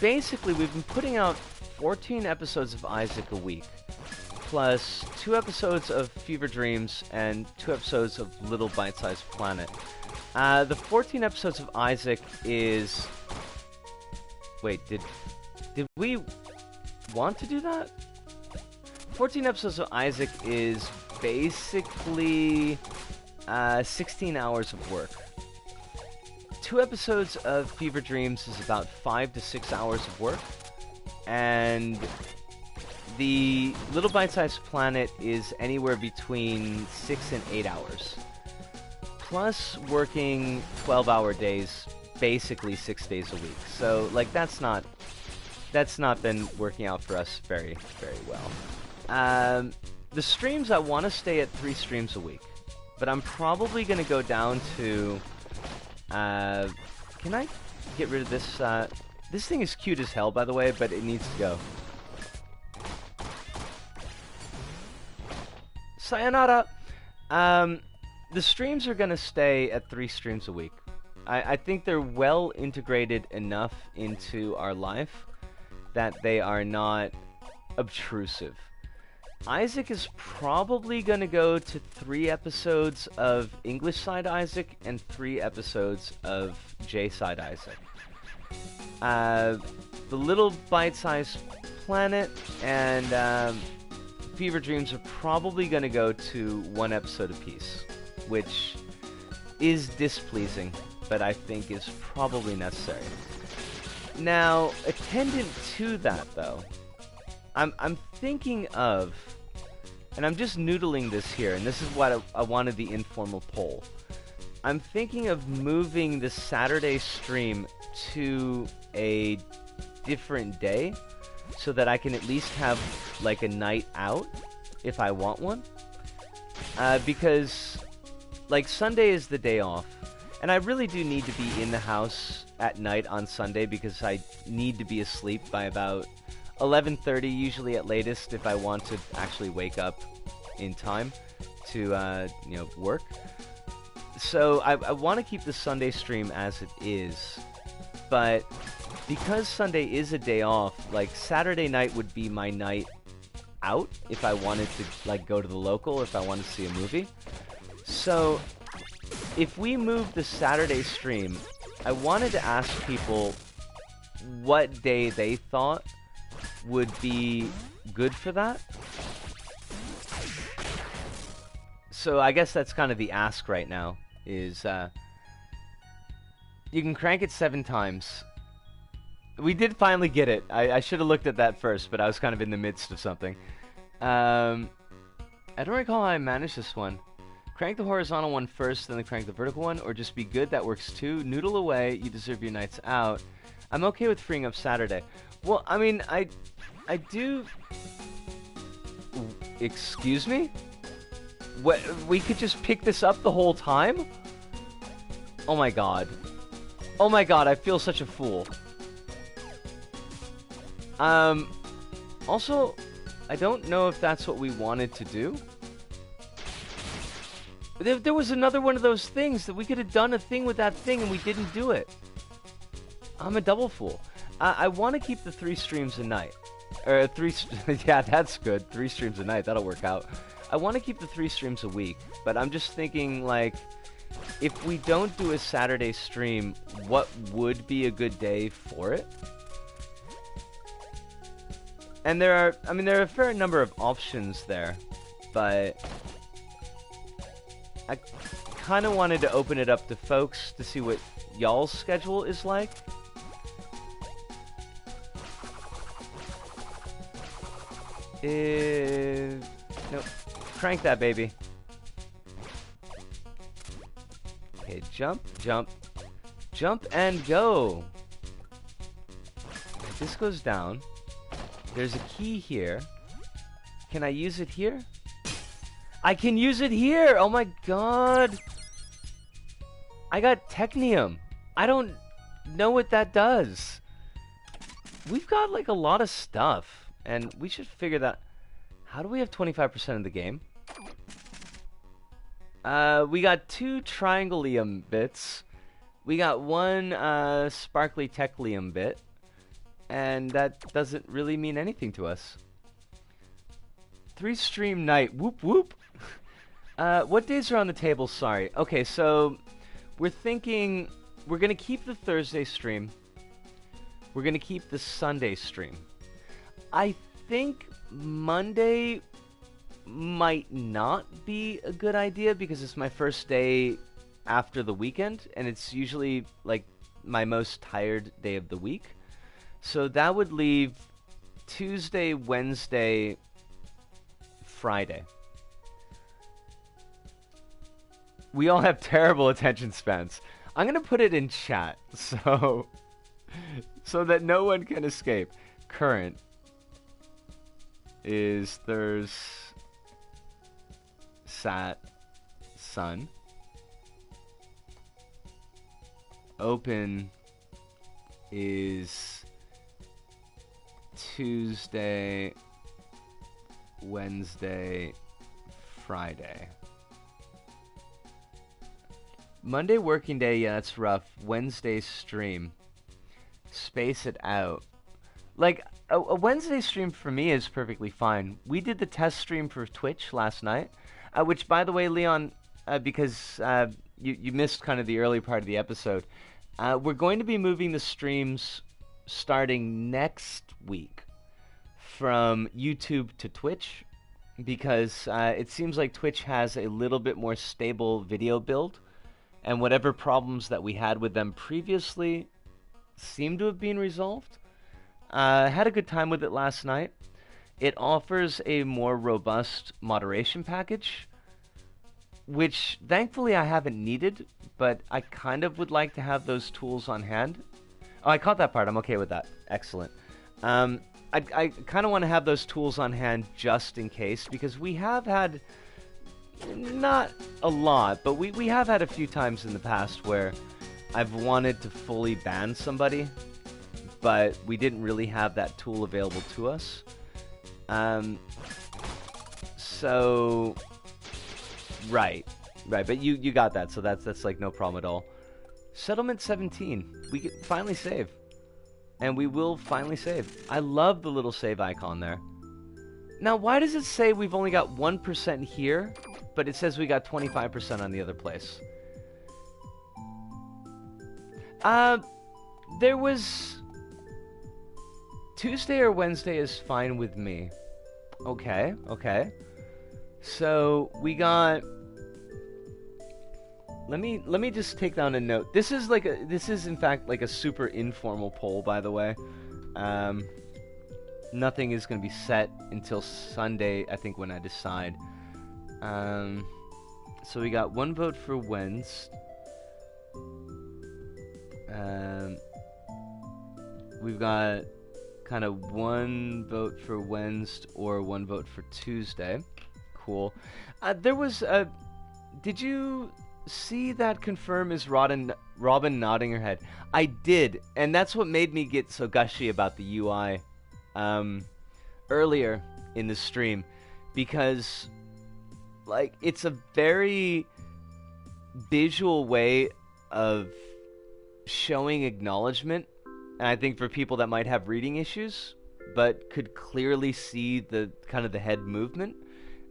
Basically, we've been putting out 14 episodes of Isaac a week, plus 2 episodes of Fever Dreams and 2 episodes of Little Bite-Sized Planet. The 14 episodes of Isaac is... Wait, did we want to do that? 14 episodes of Isaac is basically 16 hours of work. 2 episodes of Fever Dreams is about 5 to 6 hours of work. And the Little Bite-Sized Planet is anywhere between 6 and 8 hours. Plus working 12-hour days, basically 6 days a week. So, like, that's not been working out for us very, very well. The streams, I want to stay at 3 streams a week. But I'm probably going to go down to... can I get rid of this? This thing is cute as hell, by the way, but it needs to go. Sayonara! The streams are going to stay at 3 streams a week. I think they're well integrated enough into our life that they are not obtrusive. Isaac is probably going to go to 3 episodes of English Side Isaac and 3 episodes of J Side Isaac. The Little Bite-Sized Planet and Fever Dreams are probably going to go to 1 episode apiece, which is displeasing, but I think is probably necessary. Now, attendant to that, though, I'm thinking of, and I'm just noodling this here, and this is what I wanted the informal poll. I'm thinking of moving the Saturday stream to a different day so that I can at least have like a night out if I want one. Because like Sunday is the day off, and I really do need to be in the house at night on Sunday because I need to be asleep by about 11:30, usually at latest, if I want to actually wake up in time to work. So I want to keep the Sunday stream as it is, but because Sunday is a day off, like Saturday night would be my night out if I wanted to like go to the local, if I wanted to see a movie. So if we move the Saturday stream, I wanted to ask people what day they thought would be good for that. So I guess that's kind of the ask right now, is you can crank it 7 times. We did finally get it. I should have looked at that first, but I was kind of in the midst of something. I don't recall how I managed this one. Crank the horizontal one first, then crank the vertical one, or just be good, that works too. Noodle away, you deserve your nights out. I'm okay with freeing up Saturday. Well, I mean, I do... Excuse me? What, we could just pick this up the whole time? Oh my god. Oh my god, I feel such a fool. Also, I don't know if that's what we wanted to do. There was another one of those things that we could have done a thing with that thing and we didn't do it. I'm a double fool. I want to keep the 3 streams a night. Or 3... yeah, that's good. 3 streams a night. That'll work out. I want to keep the 3 streams a week. But I'm just thinking, like, if we don't do a Saturday stream, what would be a good day for it? And there are a fair number of options there. But I kind of wanted to open it up to folks to see what y'all's schedule is like. Nope. Crank that, baby. Okay, jump, jump, jump, and go. This goes down. There's a key here. Can I use it here? I can use it here! Oh my god! I got Technium. I don't know what that does. We've got like a lot of stuff, and we should figure that. How do we have 25% of the game? We got 2 Triangleium bits. We got 1 Sparkly Techlium bit. And that doesn't really mean anything to us. 3 stream night. Whoop whoop. What days are on the table? Sorry. Okay, so we're thinking we're going to keep the Thursday stream. We're going to keep the Sunday stream. I think Monday might not be a good idea because it's my first day after the weekend, and it's usually like my most tired day of the week. So that would leave Tuesday, Wednesday, Friday. We all have terrible attention spans. I'm going to put it in chat so that no one can escape. Current is Thursday, Sat, Sun. Open is Tuesday, Wednesday, Friday. Monday working day, yeah, that's rough. Wednesday stream. Space it out. Like, a Wednesday stream for me is perfectly fine. We did the test stream for Twitch last night, which, by the way, Leon, because you missed kind of the early part of the episode, we're going to be moving the streams starting next week from YouTube to Twitch, because it seems like Twitch has a little bit more stable video build, and whatever problems that we had with them previously seem to have been resolved. Had a good time with it last night, it offers a more robust moderation package, which thankfully I haven't needed, but I kind of would like to have those tools on hand. Oh, I caught that part. I'm okay with that. Excellent. I kind of want to have those tools on hand just in case, because we have had, not a lot, but we have had a few times in the past where I've wanted to fully ban somebody, but we didn't really have that tool available to us. So, right, but you got that, so that's like no problem at all. Settlement 17, we can finally save. And we will finally save. I love the little save icon there. Now, why does it say we've only got 1% here, but it says we got 25% on the other place? There was... Tuesday or Wednesday is fine with me. Okay. So, we got... Let me just take down a note. This is in fact like a super informal poll, by the way. Nothing is going to be set until Sunday, I think, when I decide. So we got 1 vote for Wednesday. We've got kind of 1 vote for Wednesday or 1 vote for Tuesday. Cool. There was a... Did you see that confirm is Robin nodding her head? I did, and that's what made me get so gushy about the UI earlier in the stream, because like it's a very visual way of showing acknowledgement, and I think for people that might have reading issues but could clearly see the kind of the head movement,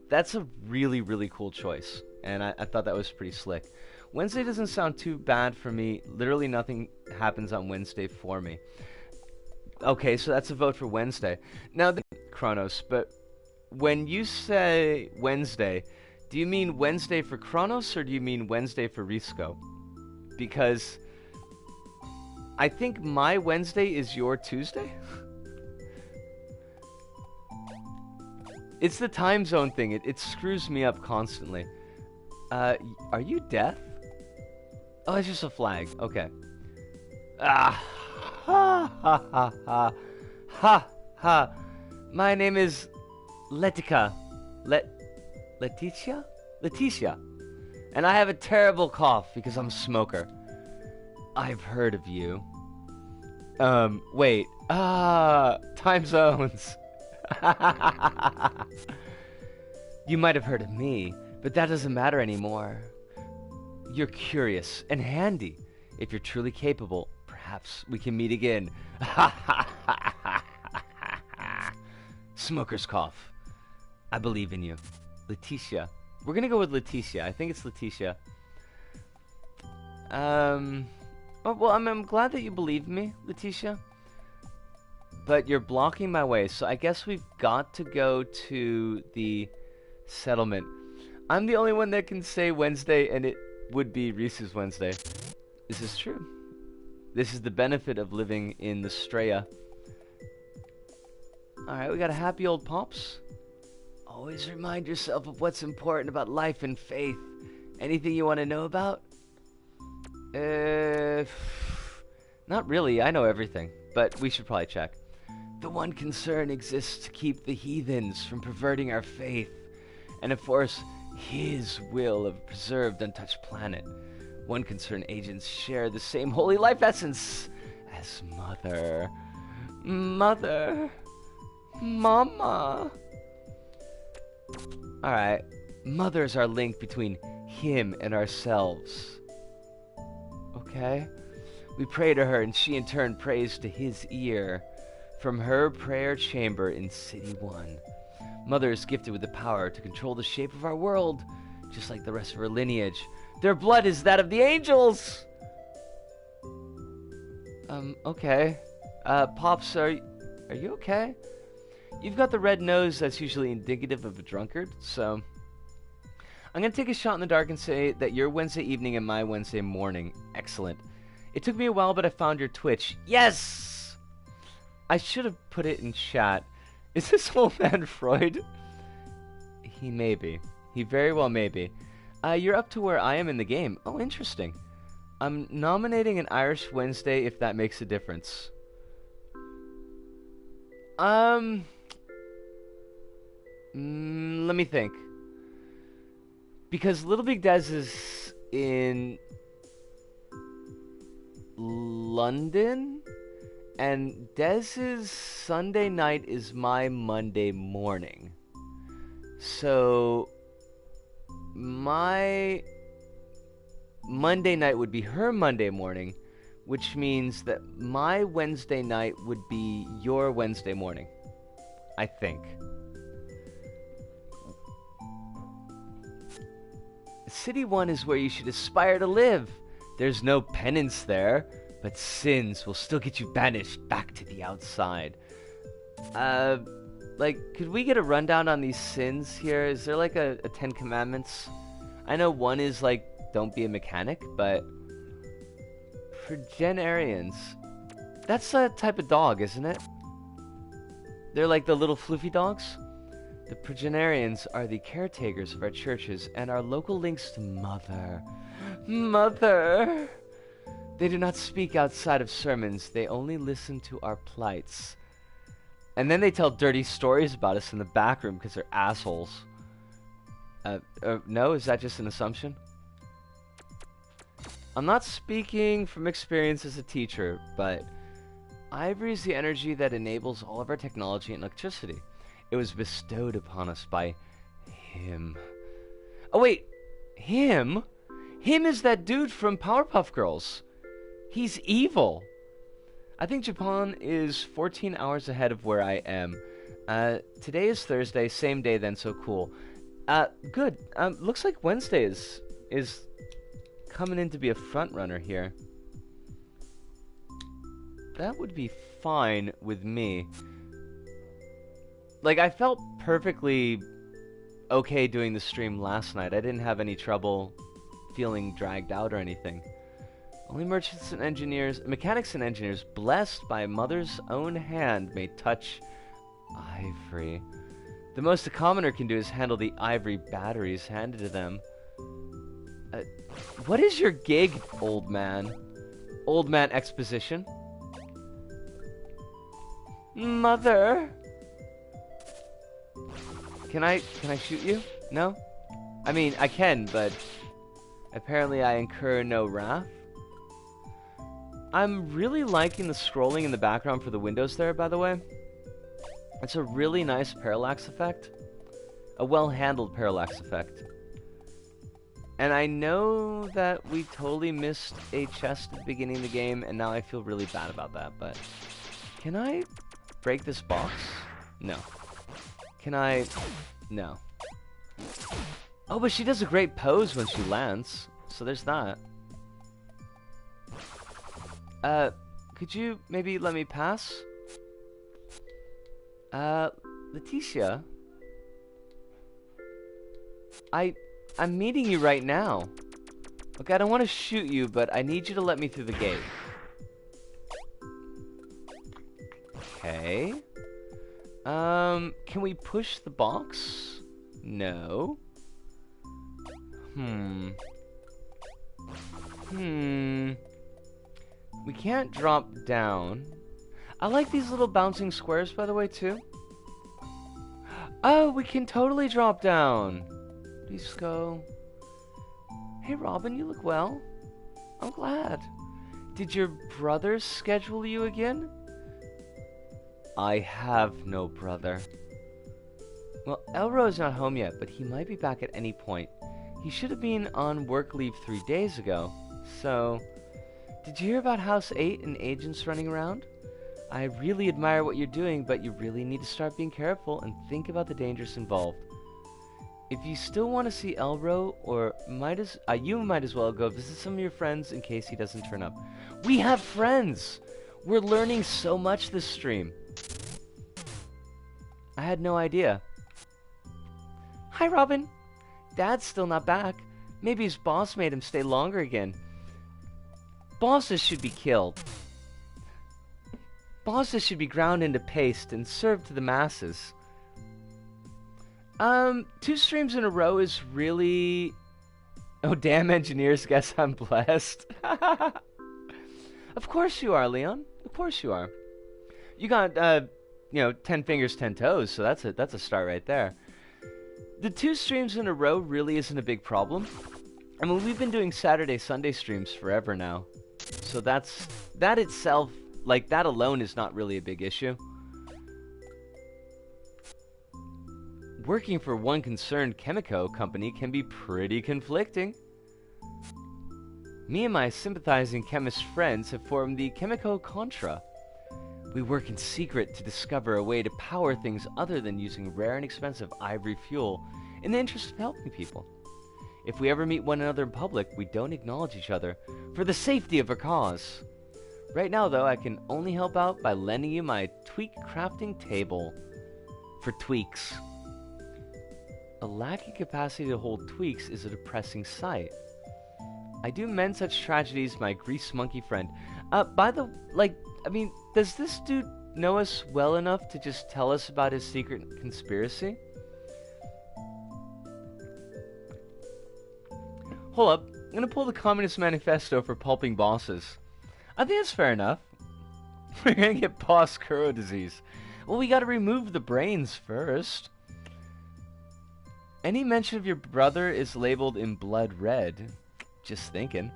that's a really, really cool choice. And I thought that was pretty slick. Wednesday doesn't sound too bad for me. Literally nothing happens on Wednesday for me. Okay, so that's a vote for Wednesday. Now, Chronos, but when you say Wednesday, do you mean Wednesday for Chronos, or do you mean Wednesday for Risco? Because I think my Wednesday is your Tuesday? It's the time zone thing. It screws me up constantly. Are you deaf? Oh, it's just a flag. Okay. Ah, ha, ha, ha, ha. Ha, ha. My name is Leticia. Leticia. And I have a terrible cough because I'm a smoker. I've heard of you. Wait. Time zones. You might have heard of me, but that doesn't matter anymore. You're curious and handy. If you're truly capable, perhaps we can meet again. Smoker's cough. I believe in you. Leticia. We're gonna go with Leticia. I think it's Leticia. Oh, well, I'm glad that you believe me, Leticia. But you're blocking my way, so I guess we've got to go to the settlement. I'm the only one that can say Wednesday, and it would be Reese's Wednesday. This is true. This is the benefit of living in the Straya. Alright, we got a happy old Pops. Always remind yourself of what's important about life and faith. Anything you want to know about? Not really. I know everything, but we should probably check. The one concern exists to keep the heathens from perverting our faith and enforce His will of a preserved, untouched planet. One concern agents share the same holy life essence as Mother. Mother. Mama. Alright. Mother is our link between Him and ourselves. Okay? We pray to her, and she in turn prays to His ear from her prayer chamber in City 1. Mother is gifted with the power to control the shape of our world, just like the rest of her lineage. Their blood is that of the angels! Okay. Pops, are you okay? You've got the red nose that's usually indicative of a drunkard, so... I'm gonna take a shot in the dark and say that your Wednesday evening and my Wednesday morning. Excellent. It took me a while, but I found your Twitch. Yes! I should have put it in chat. Is this old man Freud? He may be. He very well may be. You're up to where I am in the game. Oh, interesting. I'm nominating an Irish Wednesday if that makes a difference. Let me think. Because Little Big Des is in London, and Dez's Sunday night is my Monday morning. So my Monday night would be her Monday morning, which means that my Wednesday night would be your Wednesday morning, I think. City 1 is where you should aspire to live. There's no penance there, but sins will still get you banished back to the outside. Like, could we get a rundown on these sins here? Is there like a 10 Commandments? I know one is like, don't be a mechanic, but progenarians, that's a type of dog, isn't it? They're like the little floofy dogs? The progenarians are the caretakers of our churches and our local links to Mother. Mother! They do not speak outside of sermons. They only listen to our plights. And then they tell dirty stories about us in the back room because they're assholes. No? Is that just an assumption? I'm not speaking from experience as a teacher, but ivory is the energy that enables all of our technology and electricity. It was bestowed upon us by him. Oh wait, him? Him is that dude from Powerpuff Girls. He's evil. I think Japan is 14 hours ahead of where I am. Today is Thursday, same day then, so cool. Good. Looks like Wednesday is coming in to be a front runner here. That would be fine with me. Like, I felt perfectly okay doing the stream last night. I didn't have any trouble feeling dragged out or anything. Only mechanics and engineers blessed by Mother's own hand may touch ivory. The most a commoner can do is handle the ivory batteries handed to them. What is your gig, old man? Old man exposition? Mother! Can I shoot you? No? I mean, I can, but apparently I incur no wrath. I'm really liking the scrolling in the background for the windows there, by the way. It's a really nice parallax effect. A well-handled parallax effect. And I know that we totally missed a chest at the beginning of the game, and now I feel really bad about that, but... Can I break this box? No. Can I... No. Oh, but she does a great pose when she lands, so there's that. Could you maybe let me pass? Leticia? I'm meeting you right now. Okay, I don't want to shoot you, but I need you to let me through the gate. Okay. Can we push the box? No. We can't drop down. I like these little bouncing squares, by the way, too. Oh, we can totally drop down. Please go. Hey, Robin, you look well. I'm glad. Did your brother schedule you again? I have no brother. Well, Elro's not home yet, but he might be back at any point. He should have been on work leave 3 days ago. So, did you hear about House 8 and agents running around? I really admire what you're doing, but you really need to start being careful and think about the dangers involved. If you still want to see Elro, or you might as well go visit some of your friends in case he doesn't turn up. We have friends! We're learning so much this stream. I had no idea. Hi, Robin. Dad's still not back. Maybe his boss made him stay longer again. Bosses should be killed. Bosses should be ground into paste and served to the masses. 2 streams in a row is really... Oh, damn engineers, guess I'm blessed. Of course you are, Leon. Of course you are. You got, 10 fingers, 10 toes, so that's a start right there. The 2 streams in a row really isn't a big problem. I mean, we've been doing Saturday, Sunday streams forever now. So that itself, like, that alone is not really a big issue. Working for one concerned chemical company can be pretty conflicting. Me and my sympathizing chemist friends have formed the Chemico Contra. We work in secret to discover a way to power things other than using rare and expensive ivory fuel in the interest of helping people. If we ever meet one another in public, we don't acknowledge each other for the safety of our cause. Right now, though, I can only help out by lending you my tweak crafting table for tweaks. A lacking capacity to hold tweaks is a depressing sight. I do mend such tragedies, my grease monkey friend. Does this dude know us well enough to just tell us about his secret conspiracy? Hold up, I'm gonna pull the Communist Manifesto for pulping bosses. I think that's fair enough. We're gonna get boss Kuro disease. Well, we gotta remove the brains first. Any mention of your brother is labeled in blood red. Just thinking.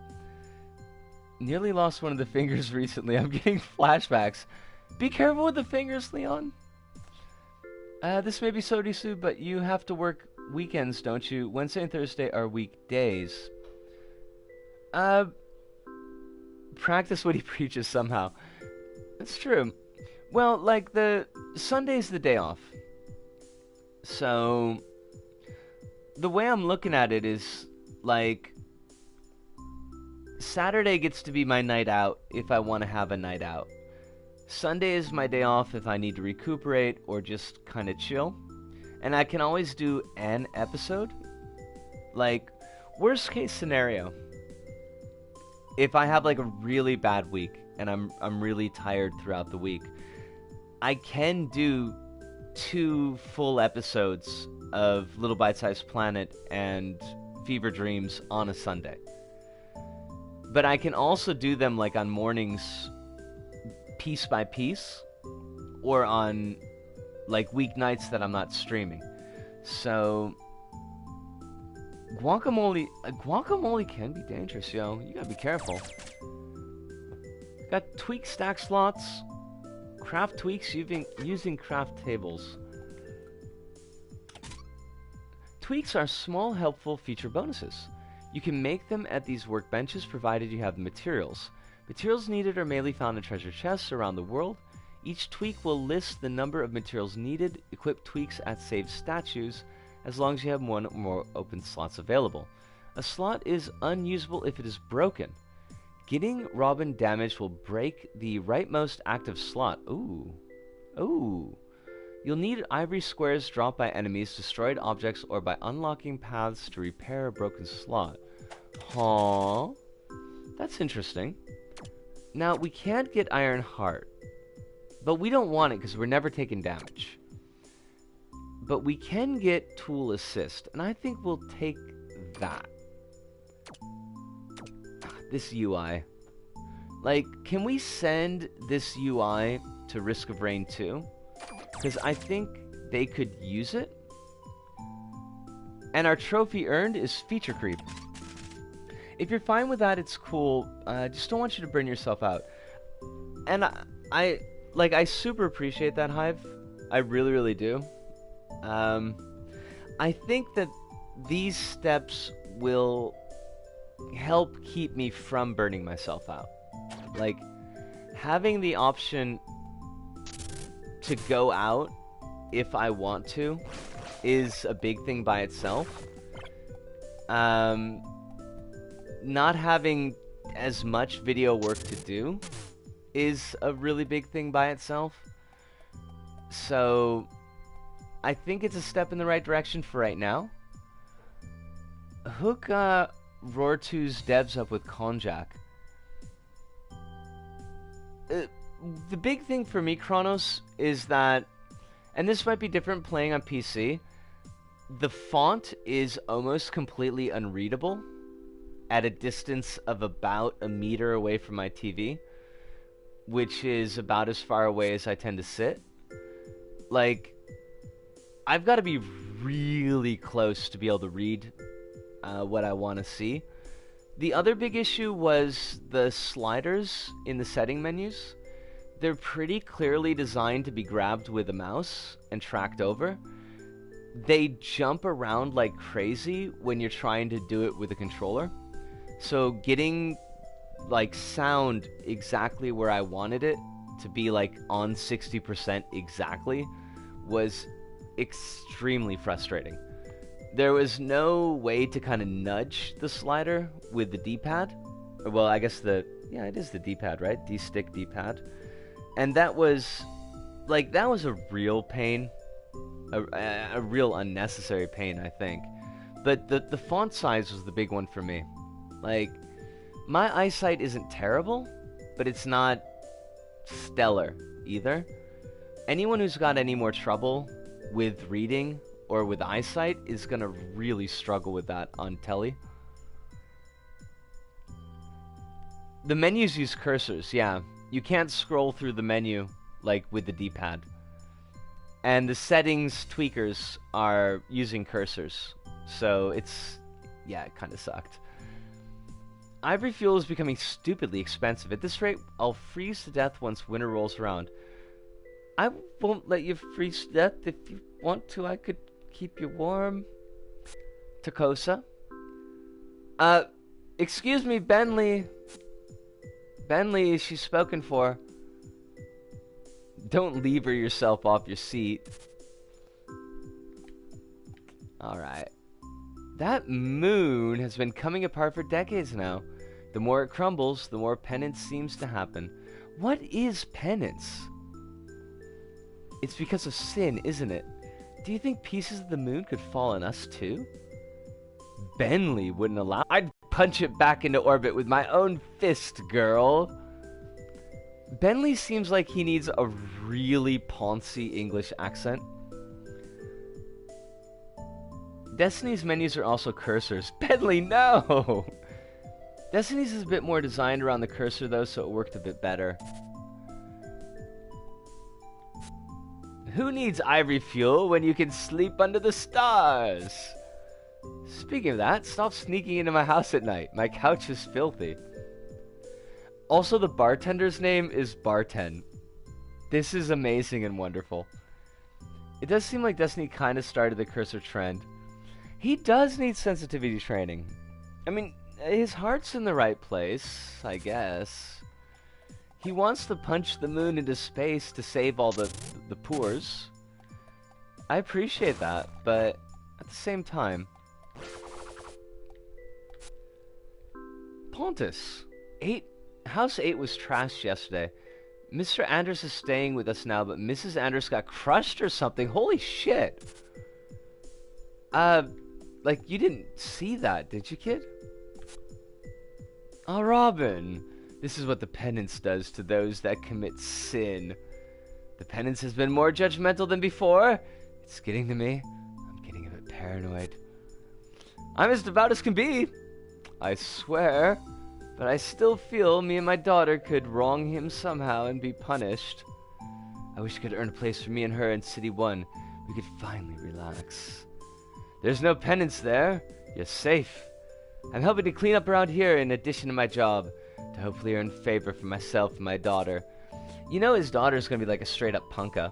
Nearly lost one of the fingers recently. I'm getting flashbacks. Be careful with the fingers, Leon. This may be Sodisu, but you have to work weekends, don't you? Wednesday and Thursday are weekdays. Practice what he preaches somehow. That's true. Well, like, the Sunday's the day off. So... the way I'm looking at it is, like, Saturday gets to be my night out if I want to have a night out. Sunday is my day off if I need to recuperate or just kind of chill. And I can always do an episode. Like, worst case scenario, if I have like a really bad week and I'm really tired throughout the week, I can do 2 full episodes of Little Bite-Sized Planet and Fever Dreams on a Sunday. But I can also do them like on mornings piece by piece or on like weeknights that I'm not streaming. So guacamole can be dangerous, yo. You gotta be careful. Got tweak stack slots, craft tweaks using craft tables. Tweaks are small, helpful feature bonuses. You can make them at these workbenches provided you have the materials. Materials needed are mainly found in treasure chests around the world. Each tweak will list the number of materials needed. Equip tweaks at saved statues as long as you have 1 or more open slots available. A slot is unusable if it is broken. Getting Robin damage will break the rightmost active slot. Ooh. Ooh. You'll need ivory squares dropped by enemies, destroyed objects, or by unlocking paths to repair a broken slot. Huh? That's interesting. Now, we can't get Iron Heart, but we don't want it because we're never taking damage. But we can get Tool Assist, and I think we'll take that. This UI. Like, can we send this UI to Risk of Rain 2? Because I think they could use it. And our trophy earned is feature creep. If you're fine with that, it's cool. Just don't want you to burn yourself out. And I super appreciate that, Hive. I really, really do. I think that these steps will help keep me from burning myself out. Like, having the option to go out if I want to is a big thing by itself. Not having as much video work to do is a really big thing by itself. So I think it's a step in the right direction for right now. Hook Roar 2's devs up with Konjac. the big thing for me, Kronos, is that, and this might be different playing on PC, the font is almost completely unreadable at a distance of about a meter away from my TV, which is about as far away as I tend to sit. Like, I've got to be really close to be able to read what I want to see. The other big issue was the sliders in the setting menus. They're pretty clearly designed to be grabbed with a mouse and tracked over. They jump around like crazy when you're trying to do it with a controller. So getting like sound exactly where I wanted it to be like on 60% exactly was extremely frustrating. There was no way to kind of nudge the slider with the D-pad. Well, I guess it is the D-pad, right? D-stick D-pad. And that was a real pain. A real unnecessary pain, I think. But the font size was the big one for me. Like, my eyesight isn't terrible, but it's not stellar either. Anyone who's got any more trouble with reading or with eyesight is gonna really struggle with that on telly. The menus use cursors, yeah. You can't scroll through the menu like with the D-pad. And the settings tweakers are using cursors. So it's, yeah, it kind of sucked. Ivory fuel is becoming stupidly expensive. At this rate, I'll freeze to death once winter rolls around. I won't let you freeze to death. If you want to, I could keep you warm. Takosa. Excuse me, Bentley. Bentley, she's spoken for. Don't lever yourself off your seat. Alright. That moon has been coming apart for decades now. The more it crumbles, the more penance seems to happen. What is penance? It's because of sin, isn't it? Do you think pieces of the moon could fall on us too? Bentley wouldn't allow. I'd punch it back into orbit with my own fist, girl. Bentley seems like he needs a really poncy English accent. Destiny's menus are also cursors. Bentley, no! Destiny's is a bit more designed around the cursor though, so it worked a bit better. Who needs ivory fuel when you can sleep under the stars? Speaking of that, stop sneaking into my house at night. My couch is filthy. Also, the bartender's name is Barten. This is amazing and wonderful. It does seem like Destiny kind of started the cursor trend. He does need sensitivity training. I mean, his heart's in the right place, I guess. He wants to punch the moon into space to save all the poors. I appreciate that, but at the same time... Pontus. House 8 was trashed yesterday. Mr. Anders is staying with us now, but Mrs. Anders got crushed or something. Holy shit. Like, you didn't see that, did you, kid? Oh, Robin. This is what the penance does to those that commit sin. The penance has been more judgmental than before. It's getting to me. I'm getting a bit paranoid. I'm as devout as can be. I swear. But I still feel me and my daughter could wrong him somehow and be punished. I wish I could earn a place for me and her in City 1. We could finally relax. There's no penance there. You're safe. I'm helping to clean up around here in addition to my job, to hopefully earn favor for myself and my daughter. You know his daughter's gonna be like a straight up punka.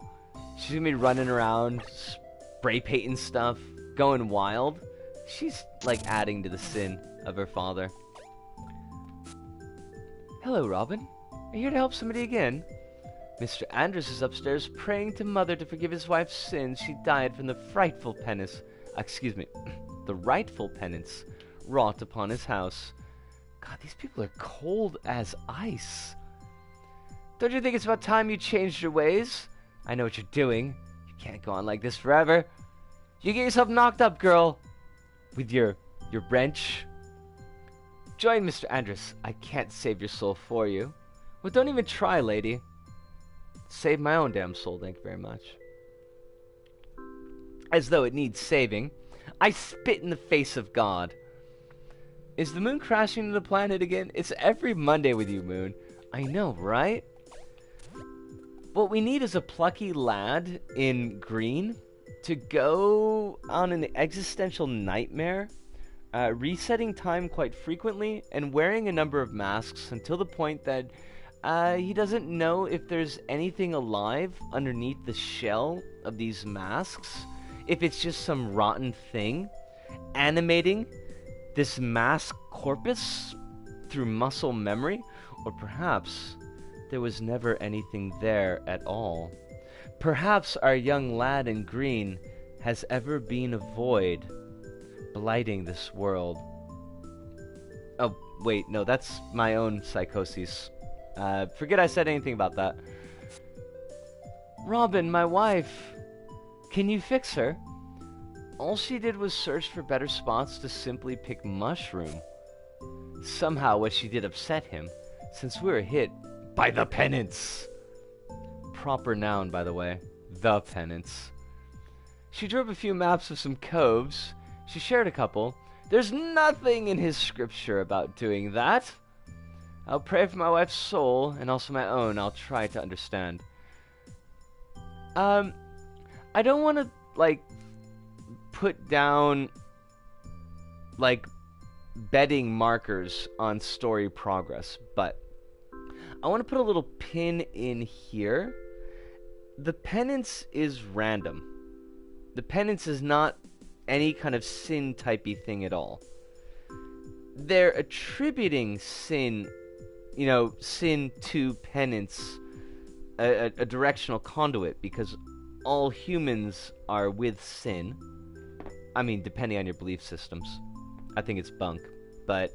She's gonna be running around, spray painting stuff, going wild. She's like adding to the sin of her father. Hello, Robin. Are you here to help somebody again? Mr. Anders is upstairs praying to Mother to forgive his wife's sins. She died from the frightful penance, the rightful penance wrought upon his house. God, these people are cold as ice. Don't you think it's about time you changed your ways? I know what you're doing. You can't go on like this forever. You get yourself knocked up, girl. With your wrench. Join Mr. Andrus. I can't save your soul for you. Well, don't even try, lady. Save my own damn soul, thank you very much. As though it needs saving. I spit in the face of God. Is the moon crashing into the planet again? It's every Monday with you, Moon. I know, right? What we need is a plucky lad in green to go on an existential nightmare, resetting time quite frequently, and wearing a number of masks until the point that he doesn't know if there's anything alive underneath the shell of these masks, if it's just some rotten thing animating this mask corpus through muscle memory, or perhaps there was never anything there at all. Perhaps our young lad in green has ever been a void blighting this world. Oh, wait, no, that's my own psychoses. Forget I said anything about that. Robin, my wife. Can you fix her? All she did was search for better spots to simply pick mushroom. Somehow what she did upset him, since we were hit by the penance. Proper noun, by the way. The penance. She drew up a few maps of some coves. She shared a couple. There's nothing in his scripture about doing that. I'll pray for my wife's soul, and also my own. I'll try to understand. I don't want to, like, put down, like, betting markers on story progress, but I want to put a little pin in here. The penance is random. The penance is not any kind of sin-typey thing at all. They're attributing sin, you know, sin to penance, a directional conduit, because all humans are with sin. I mean, depending on your belief systems. I think it's bunk. But,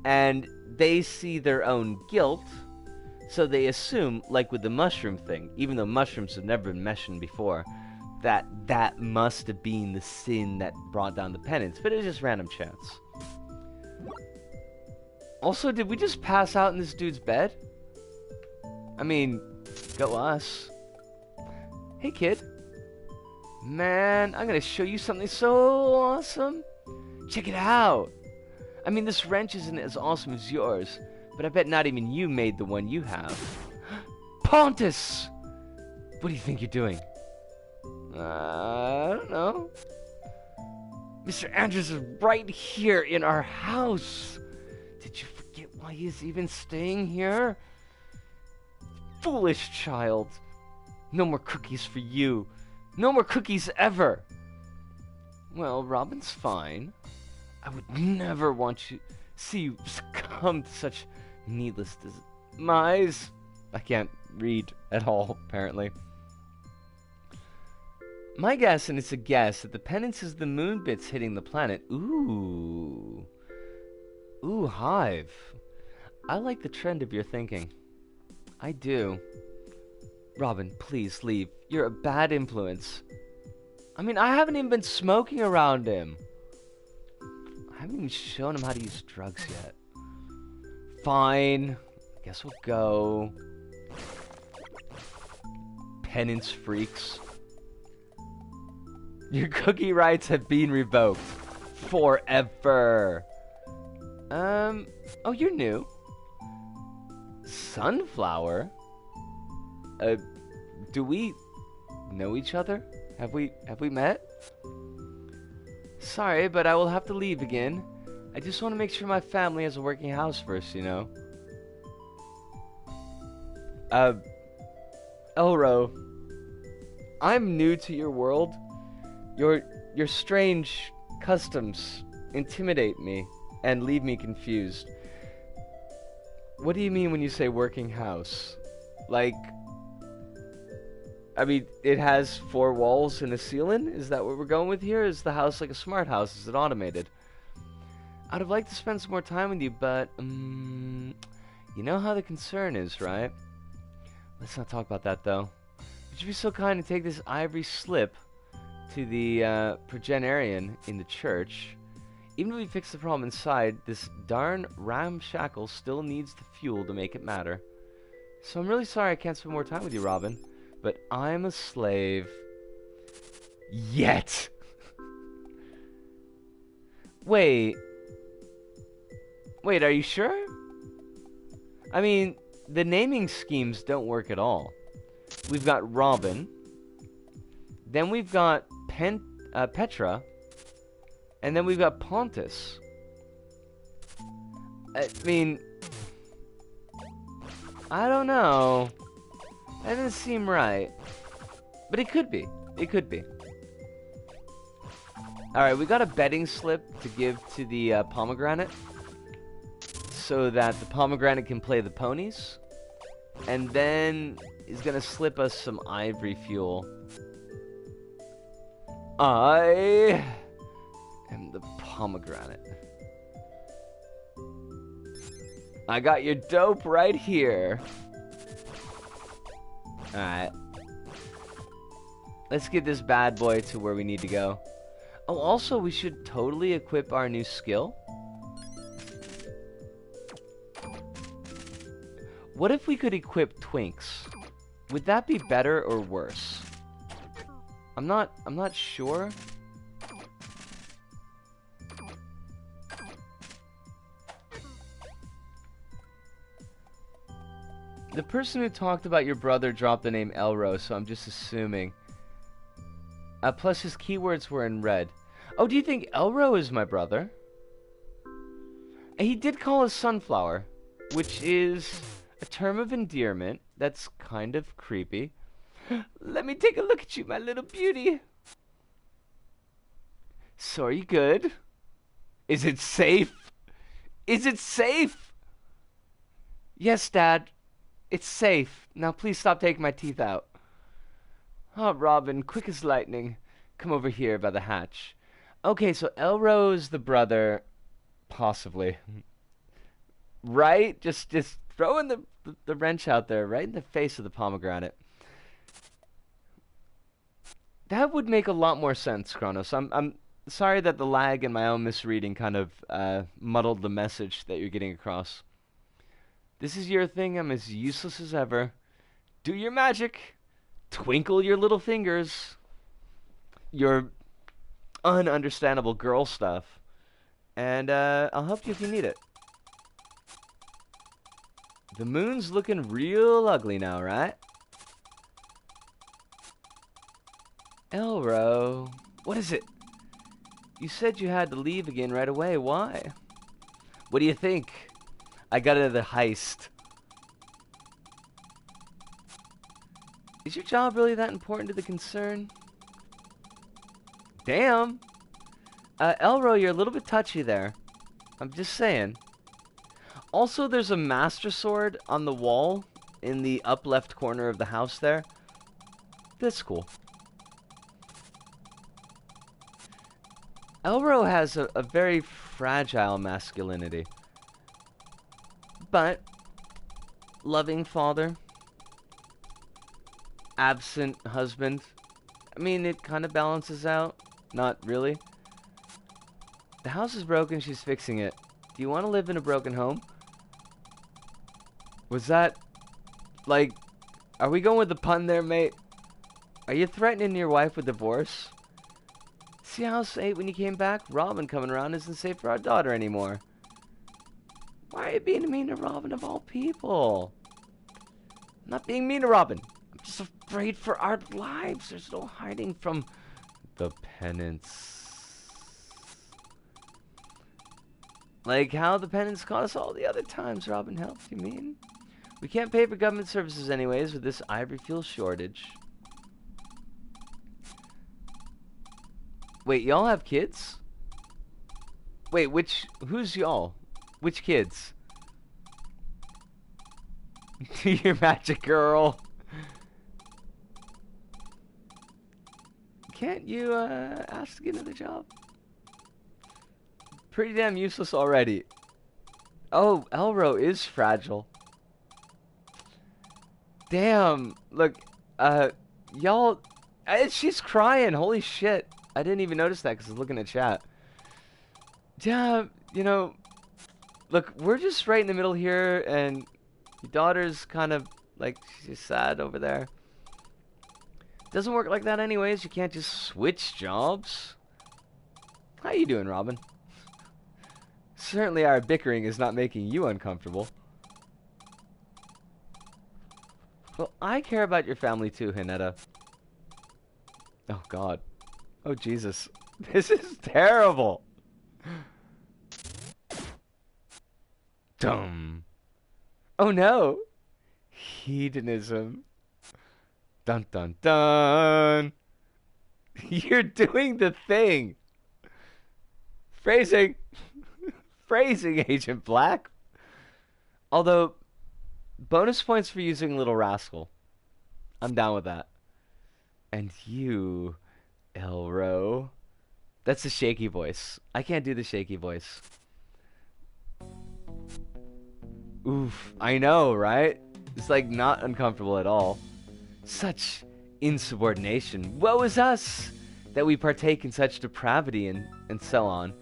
and they see their own guilt, so they assume, like with the mushroom thing, even though mushrooms have never been mentioned before, that must have been the sin that brought down the penance, but it's just random chance. Also, did we just pass out in this dude's bed? I mean, go us. Hey, kid. Man, I'm gonna show you something so awesome. Check it out. I mean, this wrench isn't as awesome as yours, but I bet not even you made the one you have. Pontus! What do you think you're doing? I don't know. Mr. Andrews is right here in our house. Did you forget why he's even staying here? Foolish child. No more cookies for you. No more cookies ever. Well, Robin's fine. I would never want you see you succumb to such needless demise. I can't read at all, apparently. My guess, and it's a guess, that the penance is the moon bits hitting the planet. Ooh. Ooh, Hive. I like the trend of your thinking. I do. Robin, please leave. You're a bad influence. I mean, I haven't even been smoking around him. I haven't even shown him how to use drugs yet. Fine. I guess we'll go. Penance freaks. Your cookie rights have been revoked. Forever. Oh, you're new. Sunflower? Do we know each other? Have we met? Sorry, but I will have to leave again. I just want to make sure my family has a working house first, you know. Elro, I'm new to your world. Your strange customs intimidate me and leave me confused. What do you mean when you say working house? Like, I mean, it has 4 walls and a ceiling? Is that what we're going with here? Is the house like a smart house? Is it automated? I'd have liked to spend some more time with you, but, you know how the concern is, right? Let's not talk about that, though. Would you be so kind to take this ivory slip to the progenarian in the church? Even if we fix the problem inside, this darn ramshackle still needs the fuel to make it matter. So I'm really sorry I can't spend more time with you, Robin. But I'm a slave. Yet! Wait. Wait, are you sure? I mean, the naming schemes don't work at all. We've got Robin. Then we've got Petra. And then we've got Pontus. I mean, I don't know. That doesn't seem right. But it could be. It could be. Alright, we got a betting slip to give to the pomegranate. So that the pomegranate can play the ponies. And then he's gonna slip us some ivory fuel. I am the pomegranate. I got your dope right here. Alright. Let's get this bad boy to where we need to go. Oh, also, we should totally equip our new skill. What if we could equip Twinks? Would that be better or worse? I'm not sure. The person who talked about your brother dropped the name Elro, so I'm just assuming. Plus his keywords were in red. Oh, do you think Elro is my brother? He did call us Sunflower, which is a term of endearment that's kind of creepy. Let me take a look at you, my little beauty. So are you good? Is it safe? Is it safe? Yes, Dad. It's safe. Now please stop taking my teeth out. Oh, Robin, quick as lightning. Come over here by the hatch. Okay, so Elro's the brother. Possibly. Right? Just throwing the wrench out there right in the face of the pomegranate. That would make a lot more sense, Kronos. I'm sorry that the lag and my own misreading kind of muddled the message that you're getting across. This is your thing. I'm as useless as ever. Do your magic. Twinkle your little fingers. Your ununderstandable girl stuff. And I'll help you if you need it. The moon's looking real ugly now, right? Elro, what is it? You said you had to leave again right away. Why? What do you think? I got another heist. Is your job really that important to the concern? Damn. Elro, you're a little bit touchy there. I'm just saying. Also, there's a Master Sword on the wall in the up left corner of the house there. That's cool. Elro has a very fragile masculinity. But, loving father, absent husband. I mean, it kind of balances out. Not really. The house is broken, she's fixing it. Do you want to live in a broken home? Was that, like, are we going with the pun there, mate? Are you threatening your wife with divorce? See house 8 when you came back? Robin coming around isn't safe for our daughter anymore. Why are you being mean to Robin of all people? I'm not being mean to Robin. I'm just afraid for our lives. There's no hiding from the penance. Like how the penance caught us all the other times Robin helped, you mean? We can't pay for government services anyways with this ivory fuel shortage. Wait, y'all have kids? Wait, who's y'all? Which kids? Your magic girl. Can't you ask to get another job? Pretty damn useless already. Oh, Elro is fragile. Damn, look, y'all, she's crying, holy shit. I didn't even notice that because I was looking at chat. Yeah, you know, look, we're just right in the middle here, and your daughter's kind of Like, she's sad over there. Doesn't work like that anyways. You can't just switch jobs. How you doing, Robin? Certainly our bickering is not making you uncomfortable. Well, I care about your family too, Hinetta. Oh, God. Oh, Jesus. This is terrible. Dumb. Oh, no. Hedonism. Dun, dun, dun. You're doing the thing. Phrasing. Phrasing, Agent Black. Although, bonus points for using Little Rascal. I'm down with that. And you, Elro. That's a shaky voice. I can't do the shaky voice. Oof. I know, right? It's like not uncomfortable at all. Such insubordination. Woe is us that we partake in such depravity and so on.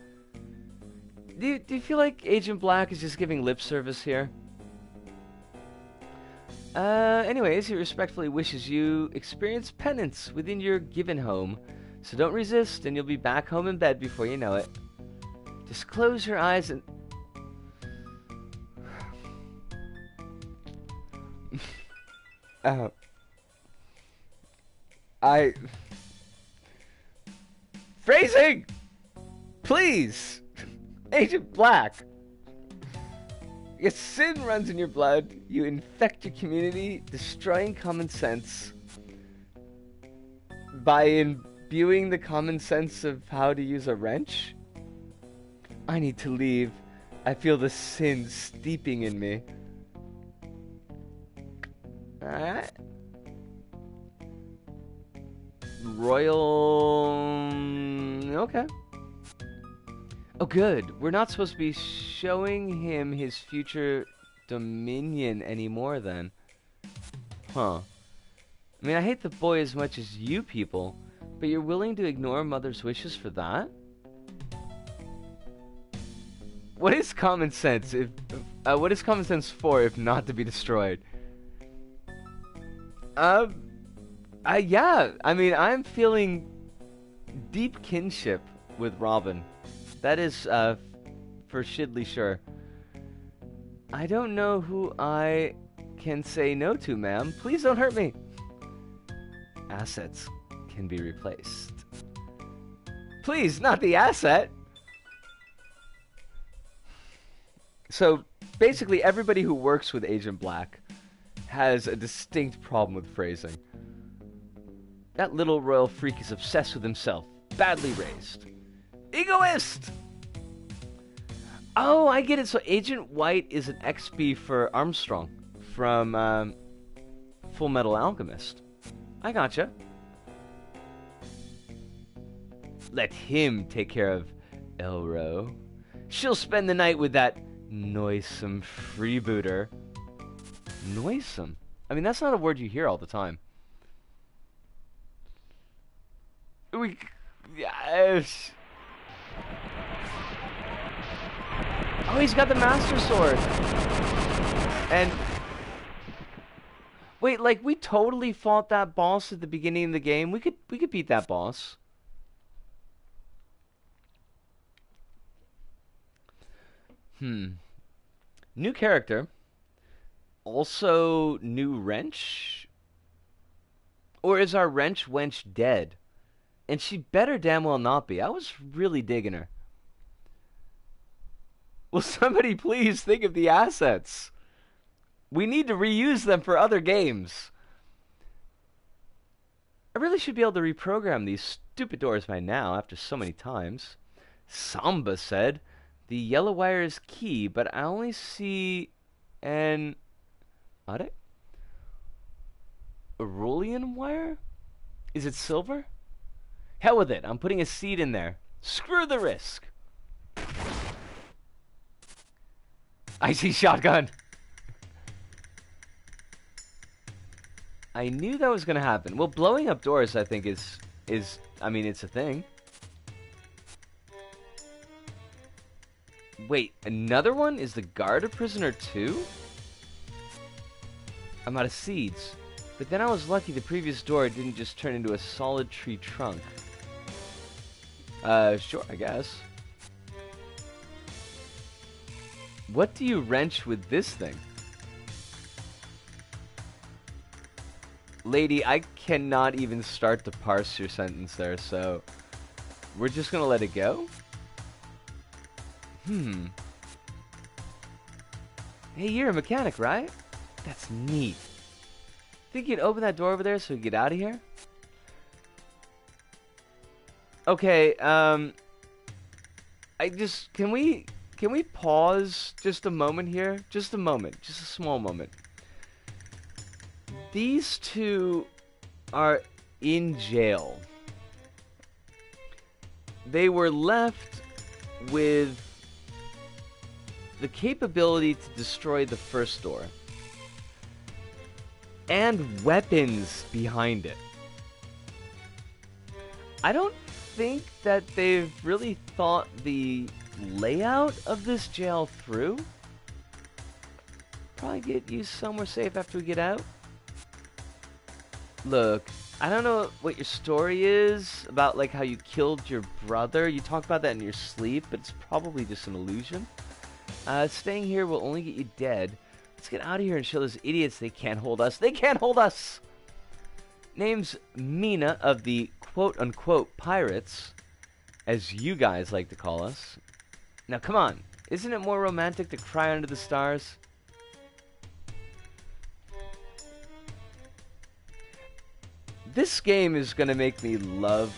Do you feel like Agent Black is just giving lip service here? Anyways, he respectfully wishes you experience penance within your given home. So don't resist, and you'll be back home in bed before you know it. Just close your eyes and... Phrasing! Please! Agent Black! Your sin runs in your blood. You infect your community, destroying common sense by imbuing the common sense of how to use a wrench. I need to leave. I feel the sin steeping in me. Alright. Royal... Okay. Oh, good. We're not supposed to be showing him his future dominion anymore, then. Huh. I mean, I hate the boy as much as you people, but you're willing to ignore Mother's wishes for that? What is common sense if... what is common sense for if not to be destroyed? Yeah. I mean, I'm feeling deep kinship with Robin. That is, for shiddly sure. I don't know who I can say no to, ma'am. Please don't hurt me. Assets can be replaced. Please, not the asset. So, basically, everybody who works with Agent Black has a distinct problem with phrasing. That little royal freak is obsessed with himself. Badly raised. Egoist! Oh, I get it. So Agent White is an XP for Armstrong from Full Metal Alchemist. I gotcha. Let him take care of Elro. She'll spend the night with that noisome freebooter. Noisome? I mean, that's not a word you hear all the time. Yes. Oh, he's got the Master Sword. And... wait, like, we totally fought that boss at the beginning of the game. We could beat that boss. New character. Also, new wrench? Or is our wrench wench dead? And she better damn well not be. I was really digging her. Will somebody please think of the assets? We need to reuse them for other games. I really should be able to reprogram these stupid doors by now after so many times. Samba said, the yellow wire is key, but I only see an... what? Aurelian wire? Is it silver? Hell with it. I'm putting a seed in there. Screw the risk. Icy shotgun. I knew that was going to happen. Well, blowing up doors, I think, is I mean, it's a thing. Wait, another one? Is the guard a prisoner too? I'm out of seeds. But then I was lucky the previous door didn't just turn into a solid tree trunk. Sure, I guess. What do you wrench with this thing? Lady, I cannot even start to parse your sentence there, so we're just gonna let it go? Hey, you're a mechanic, right? That's neat. Think you'd open that door over there so we can get out of here? Okay, can we pause just a moment here? Just a moment, just a small moment. These two are in jail. They were left with the capability to destroy the first door and weapons behind it. I don't think that they've really thought the layout of this jail through. Probably get you somewhere safe after we get out. Look, I don't know what your story is about, like how you killed your brother. You talk about that in your sleep, but it's probably just an illusion. Staying here will only get you dead. Let's get out of here and show those idiots they can't hold us. They can't hold us! Name's Mina of the quote-unquote pirates, as you guys like to call us. Now come on, isn't it more romantic to cry under the stars? This game is gonna make me love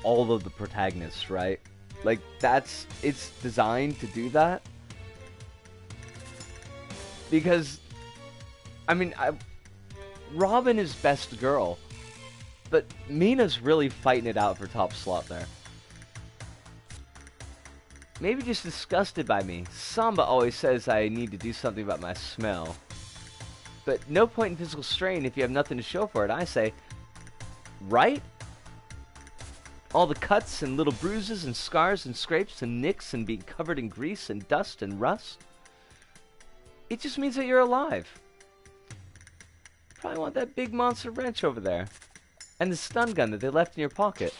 all of the protagonists, right? Like, it's designed to do that. Because, I mean, Robin is best girl, but Mina's really fighting it out for top slot there. Maybe just disgusted by me. Samba always says I need to do something about my smell. But no point in physical strain if you have nothing to show for it, I say. Right? All the cuts and little bruises and scars and scrapes and nicks and being covered in grease and dust and rust. It just means that you're alive. Probably want that big monster wrench over there. And the stun gun that they left in your pocket.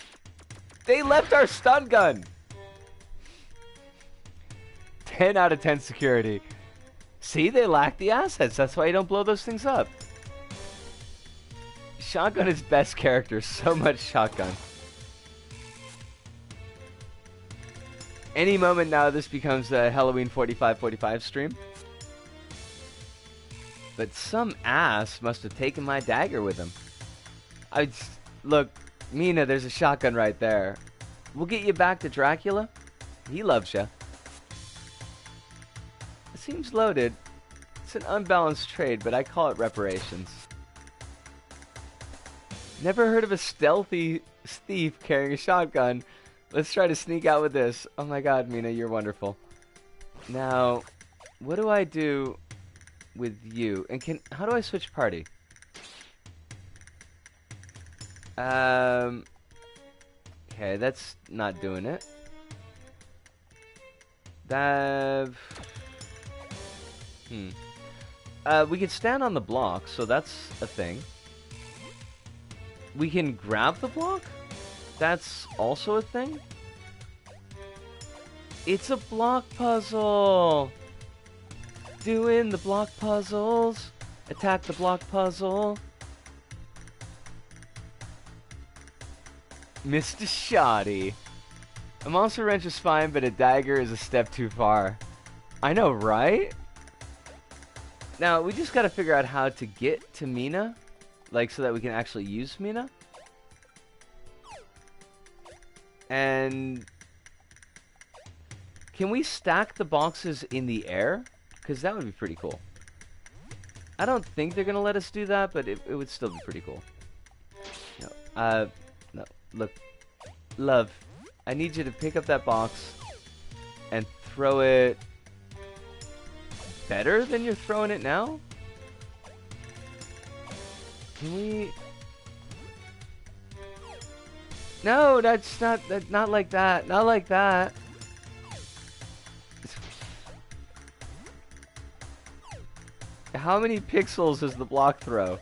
They left our stun gun! 10 out of 10 security. See, they lack the assets. That's why you don't blow those things up. Shotgun is best character. So much shotgun. Any moment now, this becomes a Halloween 45-45 stream. But some ass must have taken my dagger with him. Look, Mina, there's a shotgun right there. We'll get you back to Dracula. He loves you. It seems loaded. It's an unbalanced trade, but I call it reparations. Never heard of a stealthy thief carrying a shotgun. Let's try to sneak out with this. Oh my god, Mina, you're wonderful. Now, what do I do with you? And how do I switch party? Okay, that's not doing it. We can stand on the block, so that's a thing. We can grab the block? That's also a thing? It's a block puzzle! Doing the block puzzles. Attack the block puzzle. Mr. Shoddy. A monster wrench is fine, but a dagger is a step too far. I know, right? Now, we just gotta figure out how to get to Mina. Like, so that we can actually use Mina. And can we stack the boxes in the air? Because that would be pretty cool. I don't think they're gonna let us do that, but it would still be pretty cool. No, no, look, love, I need you to pick up that box and throw it better than you're throwing it now. Can we? No, that's not like that. Not like that. How many pixels is the block throw?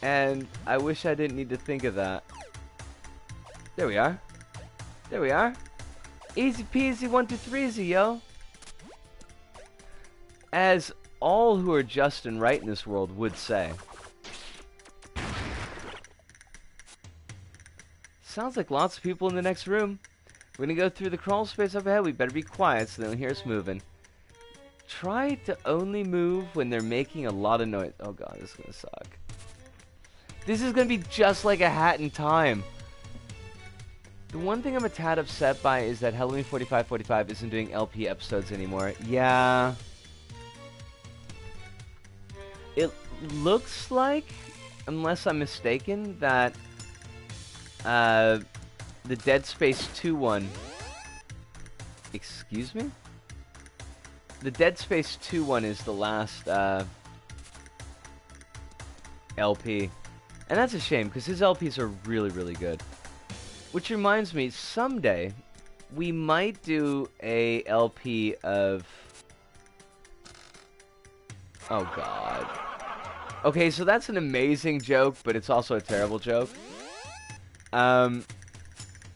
And I wish I didn't need to think of that. There we are. There we are. Easy peasy 1, 2, 3 easy, yo. As all who are just and right in this world would say. Sounds like lots of people in the next room. We're gonna go through the crawl space up ahead. We better be quiet so they don't hear us moving. Try to only move when they're making a lot of noise. Oh god, this is gonna suck. This is gonna be just like a Hat in Time. The one thing I'm a tad upset by is that Halloween 4545 isn't doing LP episodes anymore. Yeah. It looks like, unless I'm mistaken, that the Dead Space 2 one... Excuse me? The Dead Space 2 one is the last LP. And that's a shame, because his LPs are really, really good. Which reminds me, someday, we might do a LP of... Oh, God. Okay, so that's an amazing joke, but it's also a terrible joke.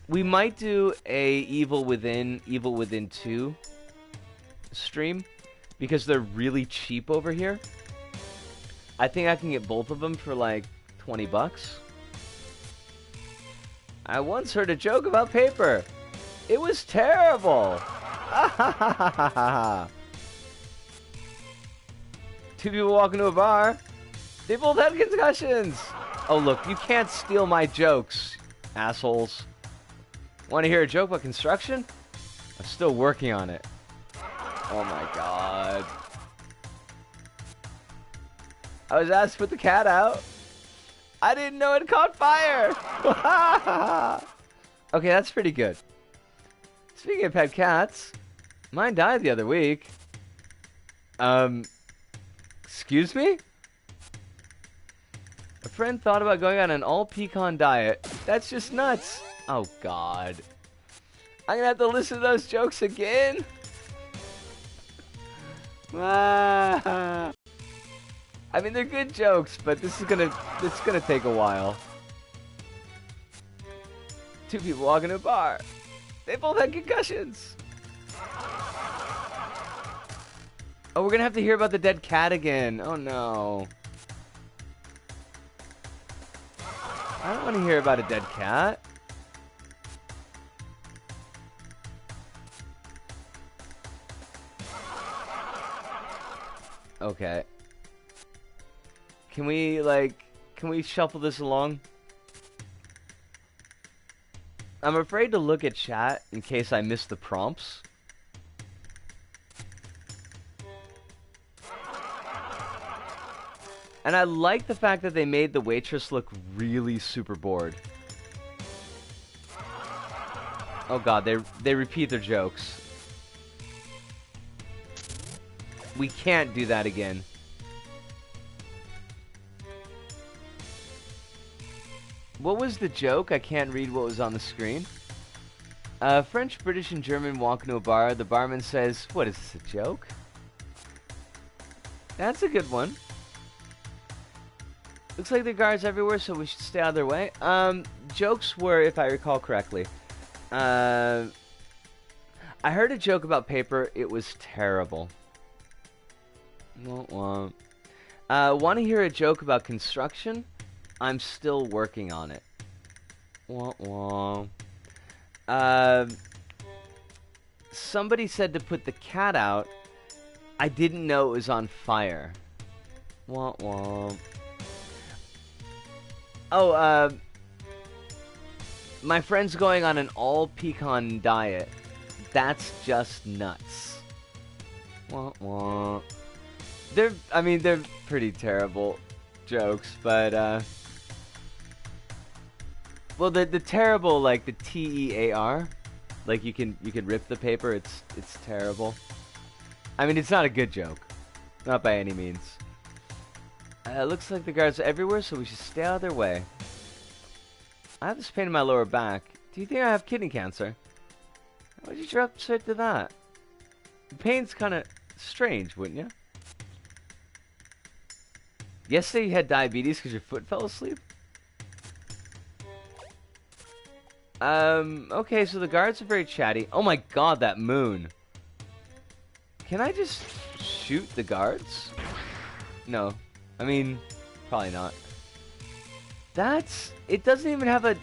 We might do a Evil Within 2 stream, because they're really cheap over here. I think I can get both of them for like 20 bucks. I once heard a joke about paper. It was terrible. Two people walk into a bar. They both had concussions. Oh, look, you can't steal my jokes, assholes. Want to hear a joke about construction? I'm still working on it. Oh my god. I was asked to put the cat out. I didn't know it caught fire. Okay, that's pretty good. Speaking of pet cats, mine died the other week. Excuse me? A friend thought about going on an all-pecan diet. That's just nuts. Oh, God. I'm gonna have to listen to those jokes again. I mean, they're good jokes, but it's gonna take a while. Two people walk into a bar. They both had concussions. Oh, we're gonna have to hear about the dead cat again. Oh, no. I don't want to hear about a dead cat. Okay. Can we shuffle this along? I'm afraid to look at chat in case I miss the prompts. And I like the fact that they made the waitress look really super bored. Oh god, they repeat their jokes. We can't do that again. What was the joke? I can't read what was on the screen. French, British, and German walk into a bar. The barman says, "What is this, a joke?" That's a good one. Looks like there are guards everywhere, so we should stay out of their way. Jokes were, if I recall correctly, I heard a joke about paper. It was terrible. Want to hear a joke about construction? I'm still working on it. Somebody said to put the cat out. I didn't know it was on fire. Oh, my friend's going on an all-pecan diet. That's just nuts. They're pretty terrible jokes, but, well, the terrible, like, the TEAR, like, you can rip the paper, it's terrible. I mean, it's not a good joke. Not by any means. Looks like the guards are everywhere, so we should stay out of their way. I have this pain in my lower back. Do you think I have kidney cancer? Why'd you drop straight to that? The pain's kind of strange, wouldn't you? Yesterday you had diabetes because your foot fell asleep? Okay, so the guards are very chatty. Oh my god, that moon. Can I just shoot the guards? No. I mean, probably not. It doesn't even have a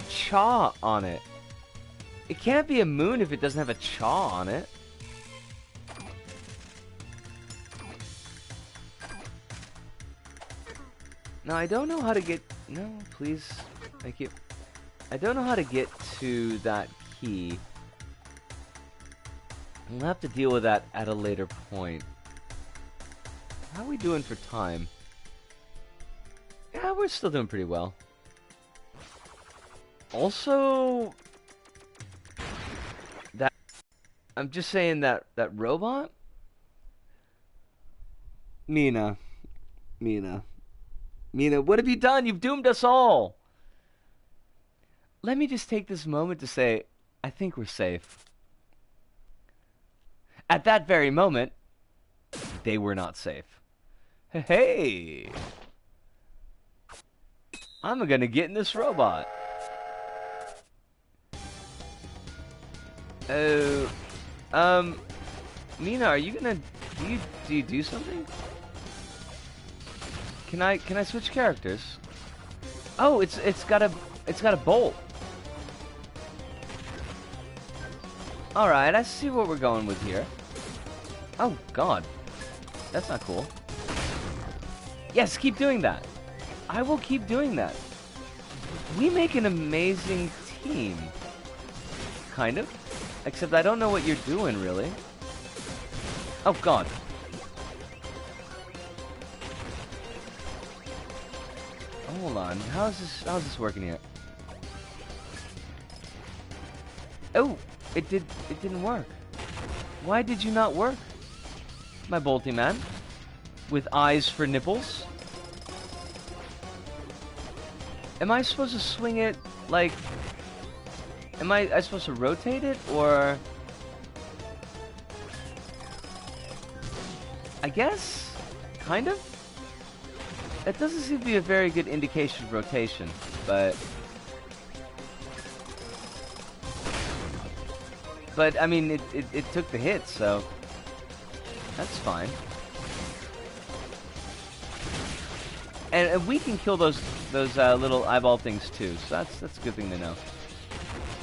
chaw on it. It can't be a moon if it doesn't have a chaw on it. Now, I don't know how to get... No, please. Thank you. I don't know how to get to that key. We'll have to deal with that at a later point. How are we doing for time? Yeah, we're still doing pretty well. Also... I'm just saying that robot? Mina, what have you done? You've doomed us all! Let me just take this moment to say, I think we're safe. At that very moment, they were not safe. Hey! I'm gonna get in this robot. Mina, are you gonna... Do you do something? Can I switch characters? Oh, it's got a bolt. Alright, I see what we're going with here. Oh, God. That's not cool. Yes, keep doing that. I will keep doing that. We make an amazing team. Kind of. Except I don't know what you're doing, really. Oh, God. Hold on. How's this working here? Oh, it didn't work. Why did you not work? My bolty man. With eyes for nipples? Am I supposed to swing it like... Am I supposed to rotate it, or... I guess? Kind of? That doesn't seem to be a very good indication of rotation, but... But, I mean, it took the hit, so... That's fine. And we can kill those little eyeball things too, so that's a good thing to know.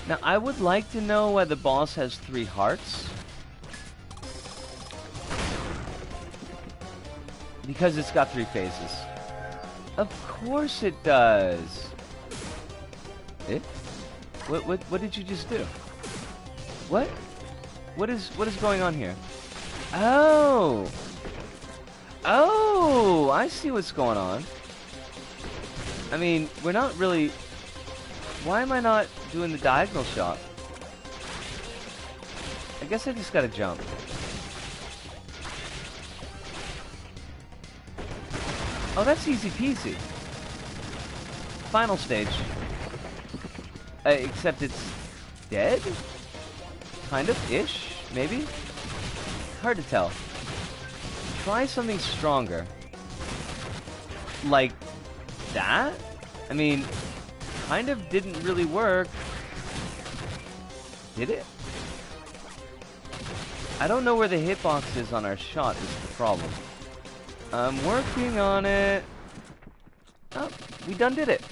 Now, I would like to know why the boss has 3 hearts. Because it's got 3 phases. Of course it does. It? What did you just do? What? What is going on here? Oh! Oh! I see what's going on. I mean, we're not really... Why am I not doing the diagonal shot? I guess I just gotta jump. Oh, that's easy peasy. Final stage. Except it's dead? Kind of, ish, maybe? Hard to tell. Try something stronger. Like that? I mean, kind of didn't really work. Did it? I don't know where the hitbox is on our shot is the problem. I'm working on it. Oh, we done did it.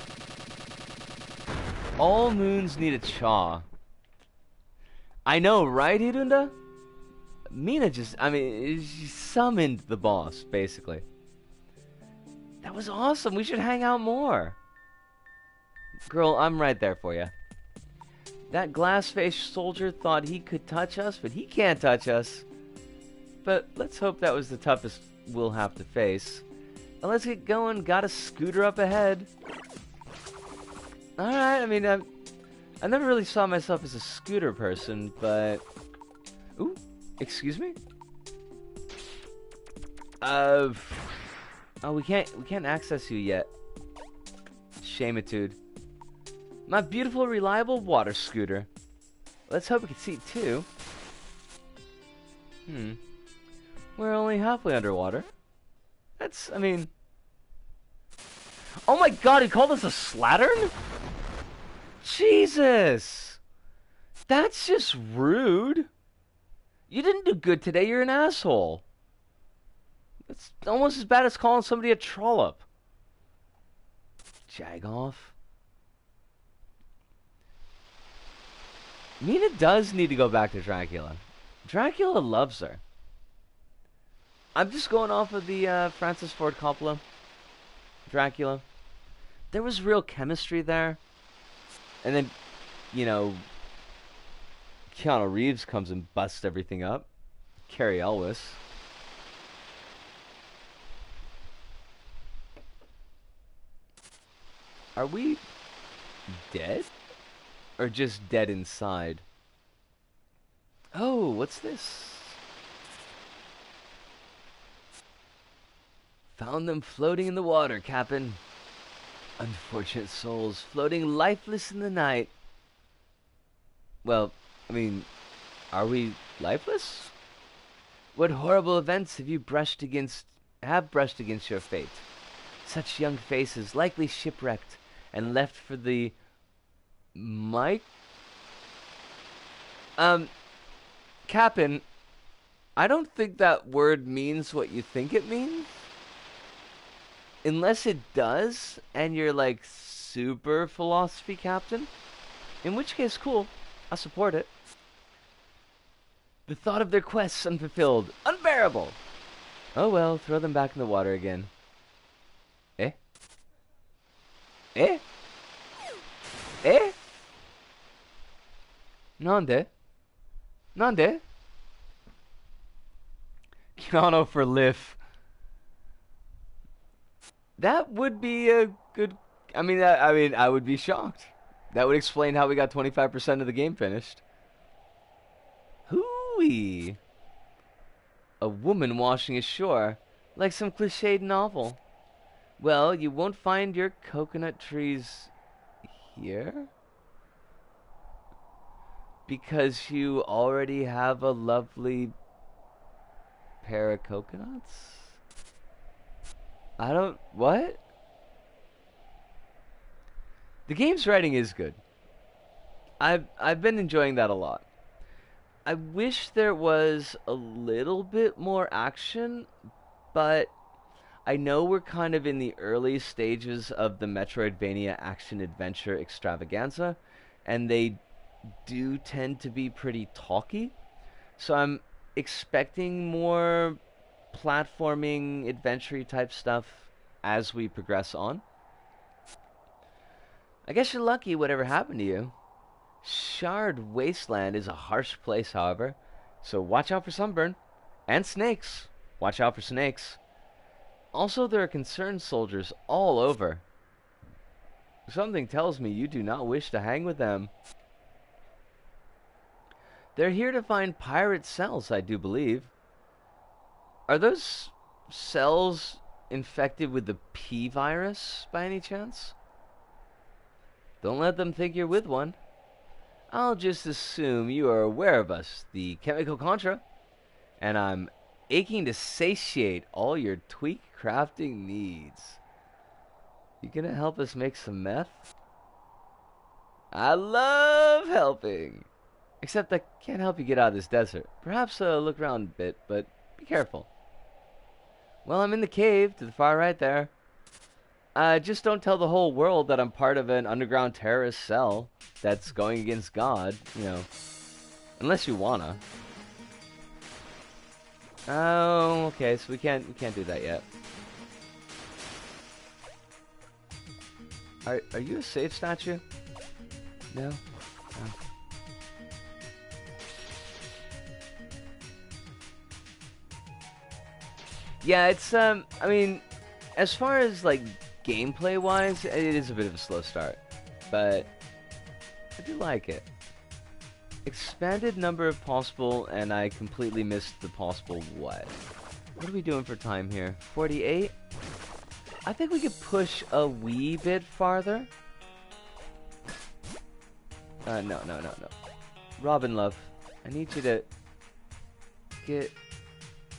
All moons need a chaw. I know, right, Hirunda? Mina just, I mean, she summoned the boss, basically. That was awesome. We should hang out more. Girl, I'm right there for you. That glass-faced soldier thought he could touch us, but he can't touch us. But let's hope that was the toughest we'll have to face. Now let's get going. Got a scooter up ahead. Alright, I mean, I never really saw myself as a scooter person, but... Ooh, excuse me? Oh, we can't access you yet. Shameitude. My beautiful, reliable water scooter. Let's hope we can see it too. We're only halfway underwater. That's, I mean, Oh my god, he called us a slattern? Jesus! That's just rude. You didn't do good today, you're an asshole. That's almost as bad as calling somebody a trollop. Jagoff. Mina does need to go back to Dracula. Dracula loves her. I'm just going off of the Francis Ford Coppola Dracula. There was real chemistry there. And then, you know, Keanu Reeves comes and busts everything up. Carrie Elwes. Are we dead? Or just dead inside? Oh, what's this? Found them floating in the water, Captain. Unfortunate souls floating lifeless in the night. Well, I mean, are we lifeless? What horrible events have brushed against your fate? Such young faces, likely shipwrecked and left for the Captain, I don't think that word means what you think it means. Unless it does, and you're like super philosophy captain. In which case, cool. I'll support it. The thought of their quests unfulfilled. Unbearable! Oh well, throw them back in the water again. Eh? Eh? Eh? Nande? Nande? Keanu for Liff. That would be a good... I mean, I would be shocked. That would explain how we got 25% of the game finished. Hooey! A woman washing ashore, like some cliched novel. Well, you won't find your coconut trees here? Because you already have a lovely pair of coconuts? What? The game's writing is good. I've been enjoying that a lot. I wish there was a little bit more action, but I know we're kind of in the early stages of the Metroidvania action-adventure extravaganza, and they do tend to be pretty talky, so I'm expecting more platforming, adventure type stuff as we progress on. I guess you're lucky whatever happened to you. Shard Wasteland is a harsh place, however, so watch out for sunburn. And snakes. Watch out for snakes. Also, there are concerned soldiers all over. Something tells me you do not wish to hang with them. They're here to find pirate cells, I do believe. Are those cells infected with the P virus, by any chance? Don't let them think you're with one. I'll just assume you are aware of us, the Chemical Contra, and I'm aching to satiate all your tweak crafting needs. You gonna help us make some meth? I love helping! Except I can't help you get out of this desert. Perhaps look around a bit, but be careful. Well, I'm in the cave to the far right there. Just don't tell the whole world that I'm part of an underground terrorist cell that's going against God, you know. Unless you wanna. Oh, okay, so we can't do that yet. Are you a safe statue? No? Oh. Yeah, it's I mean, as far as like gameplay wise, it is a bit of a slow start, but I do like it. Expanded number of possible, and I completely missed the possible what? What are we doing for time here? 48? I think we could push a wee bit farther. No. Robin Love, I need you to get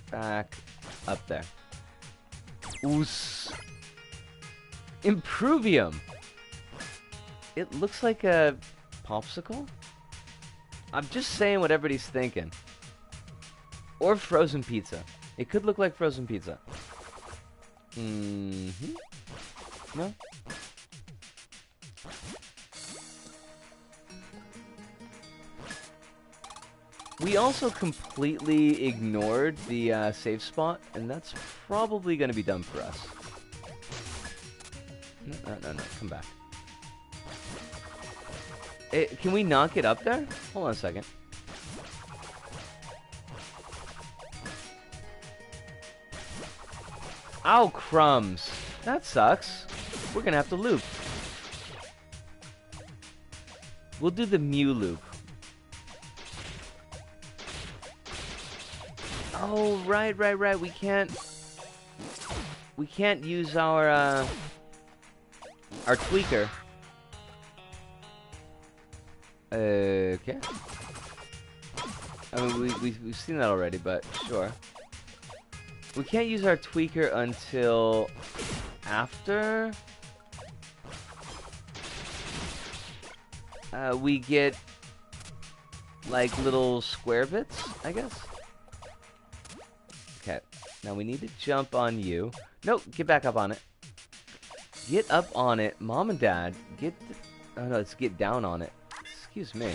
back up there. Oos. Improvium. It looks like a popsicle. I'm just saying what everybody's thinking. Or frozen pizza. It could look like frozen pizza. Mm-hmm. No? We also completely ignored the save spot, and that's probably going to be done for us. No, come back. Can we not get up there? Hold on a second. Ow, crumbs. That sucks. We're going to have to loop. We'll do the Mew loop. Oh, right. We can't use our tweaker. Okay. I mean, we've seen that already, but sure. We can't use our tweaker until after we get like little square bits, I guess. Okay, now we need to jump on you. Nope, get back up on it. Get up on it, Mom and Dad. Oh no, let's get down on it. Excuse me.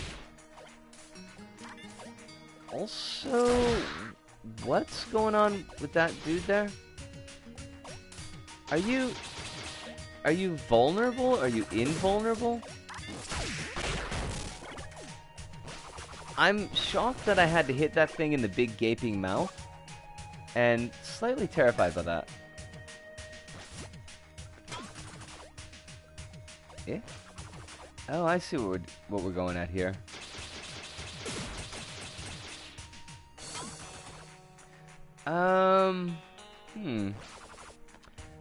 Also, what's going on with that dude there? Are you vulnerable? Are you invulnerable? I'm shocked that I had to hit that thing in the big gaping mouth. And slightly terrified by that. Eh? Oh, I see what we're going at here.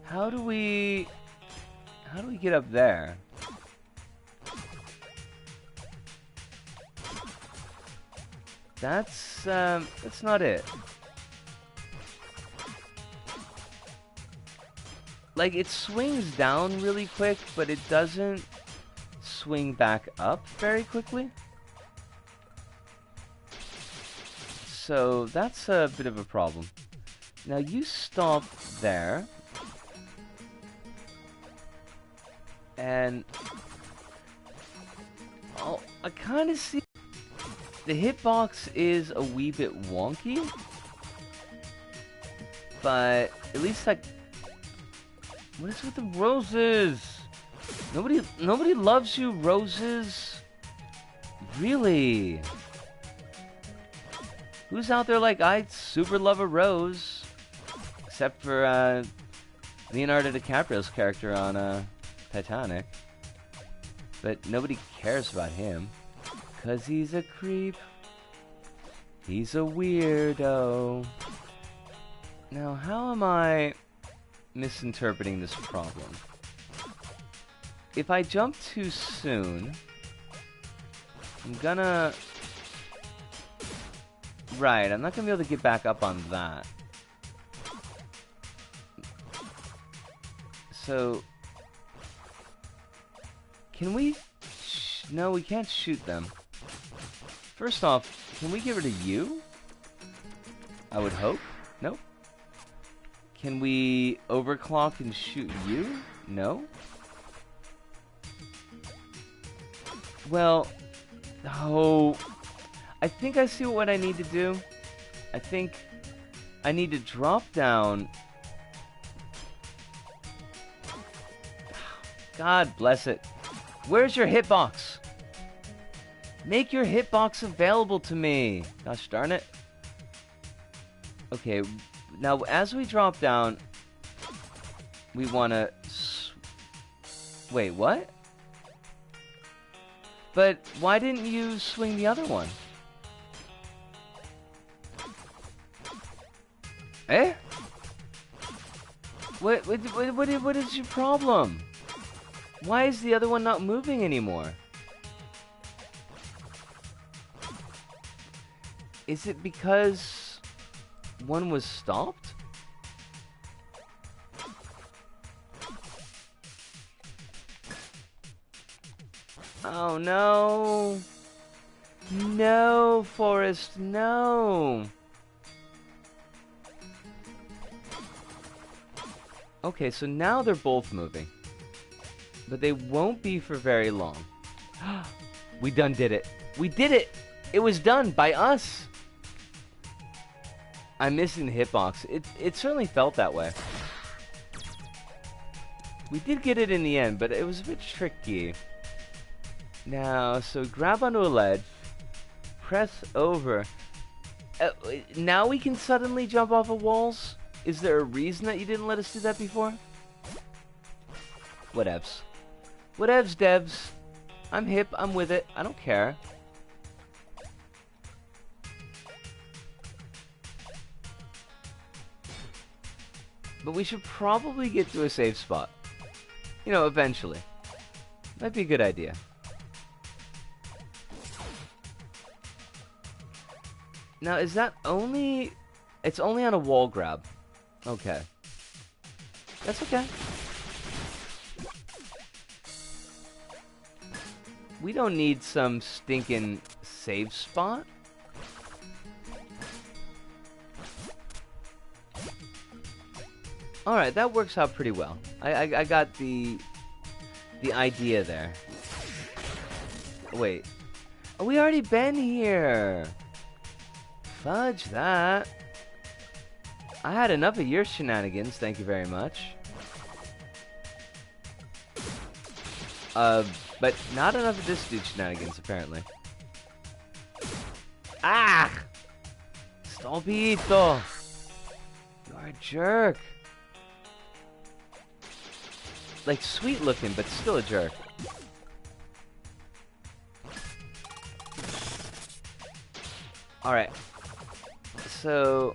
How do we get up there? That's not it. Like, it swings down really quick, but it doesn't swing back up very quickly. So that's a bit of a problem. Now you stop there. And oh, I kind of see the hitbox is a wee bit wonky. But at least what is with the roses? Nobody loves you, roses. Really? Who's out there like, I super love a rose? Except for Leonardo DiCaprio's character on Titanic. But nobody cares about him. 'Cause he's a creep. He's a weirdo. Now, how am I misinterpreting this problem? If I jump too soon, I'm gonna... Right, I'm not gonna be able to get back up on that. So... Can we... No, we can't shoot them. First off, can we get rid of you? I would hope. Nope. Can we overclock and shoot you? No. Well, oh, I think I see what I need to do. I think I need to drop down. God bless it. Where's your hitbox? Make your hitbox available to me. Gosh darn it. Okay, now as we drop down, we want to... Wait, what? But why didn't you swing the other one? Eh? What is your problem? Why is the other one not moving anymore? Is it because one was stopped? Oh no! No, Forest, no! Okay, so now they're both moving. But they won't be for very long. We done did it. We did it! It was done by us! I'm missing the hitbox. It certainly felt that way. We did get it in the end, but it was a bit tricky. Now, so grab onto a ledge. Press over. Now we can suddenly jump off of walls? Is there a reason that you didn't let us do that before? Whatevs. Whatevs, devs. I'm hip, I'm with it, I don't care. But we should probably get to a safe spot. You know, eventually. Might be a good idea. Now, is that only... It's only on a wall grab. Okay. That's okay. We don't need some stinking save spot. Alright, that works out pretty well. I got the idea there. Wait. Oh, we already been here. Fudge that. I had enough of your shenanigans, thank you very much. But not enough of this dude's shenanigans, apparently. Ah! Stolpito! You are a jerk. Like, sweet looking, but still a jerk. Alright. So...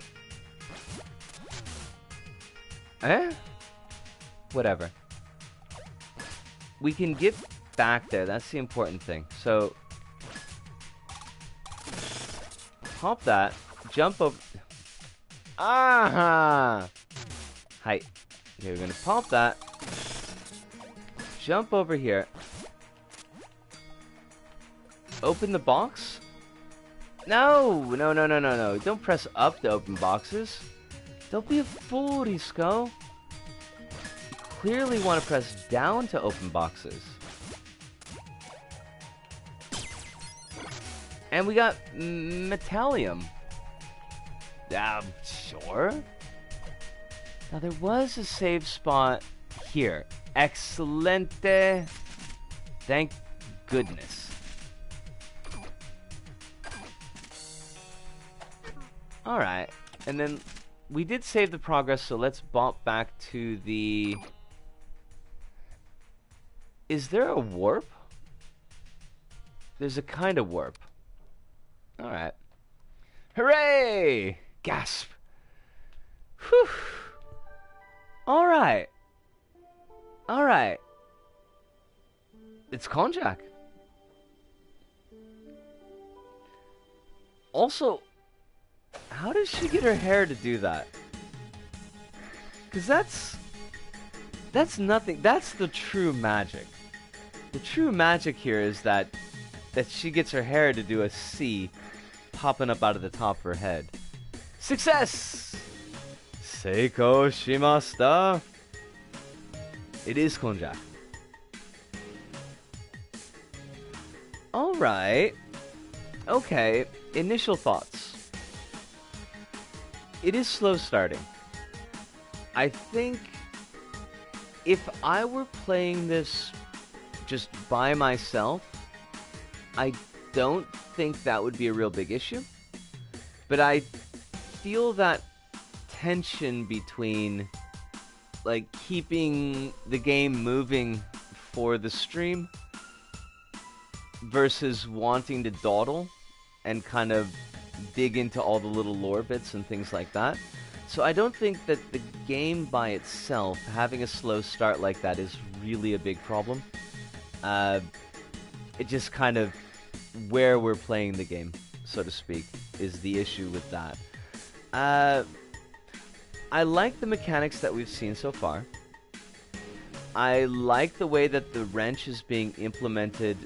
Whatever. We can get back there. That's the important thing. So... Pop that. Jump over... Aha! Hi. Okay, we're gonna pop that. Jump over here. Open the box? No! No, no, no, no, no. Don't press up to open boxes. Don't be a fool, Risco. You clearly want to press down to open boxes. And we got Metallium. Sure. Now there was a save spot here. Excelente. Thank goodness. Alright. And then we did save the progress, so let's bump back to the... Is there a warp? There's a kind of warp. Alright. Hooray! Gasp. Whew. Alright. Alright. It's Konjac. Also, how does she get her hair to do that? Because that's nothing. That's the true magic. The true magic here is that she gets her hair to do a C popping up out of the top of her head. Success! Seiko shimashita. It is Konjac. Alright. Okay, initial thoughts. It is slow starting. I think if I were playing this just by myself, I don't think that would be a real big issue. But I feel that tension between like keeping the game moving for the stream versus wanting to dawdle and kind of dig into all the little lore bits and things like that. So I don't think that the game by itself, having a slow start like that, is really a big problem. It just kind of where we're playing the game, so to speak, is the issue with that. I like the mechanics that we've seen so far. I like the way that the wrench is being implemented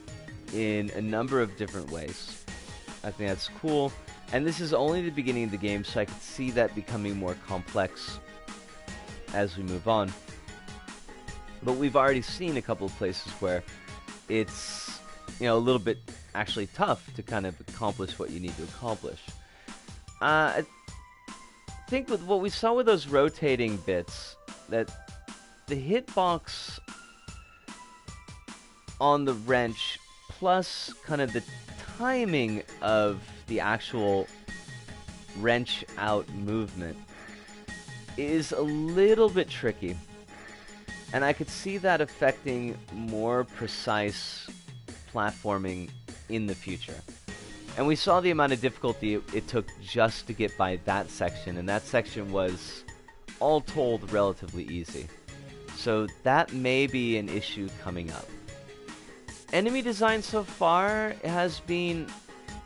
in a number of different ways. I think that's cool. And this is only the beginning of the game, so I could see that becoming more complex as we move on. But we've already seen a couple of places where it's, a little bit actually tough to kind of accomplish what you need to accomplish. I think with what we saw with those rotating bits, that the hitbox on the wrench plus kind of the timing of the actual wrench out movement is a little bit tricky. And I could see that affecting more precise platforming in the future. And we saw the amount of difficulty it took just to get by that section, and that section was, all told, relatively easy. So that may be an issue coming up. Enemy design so far has been,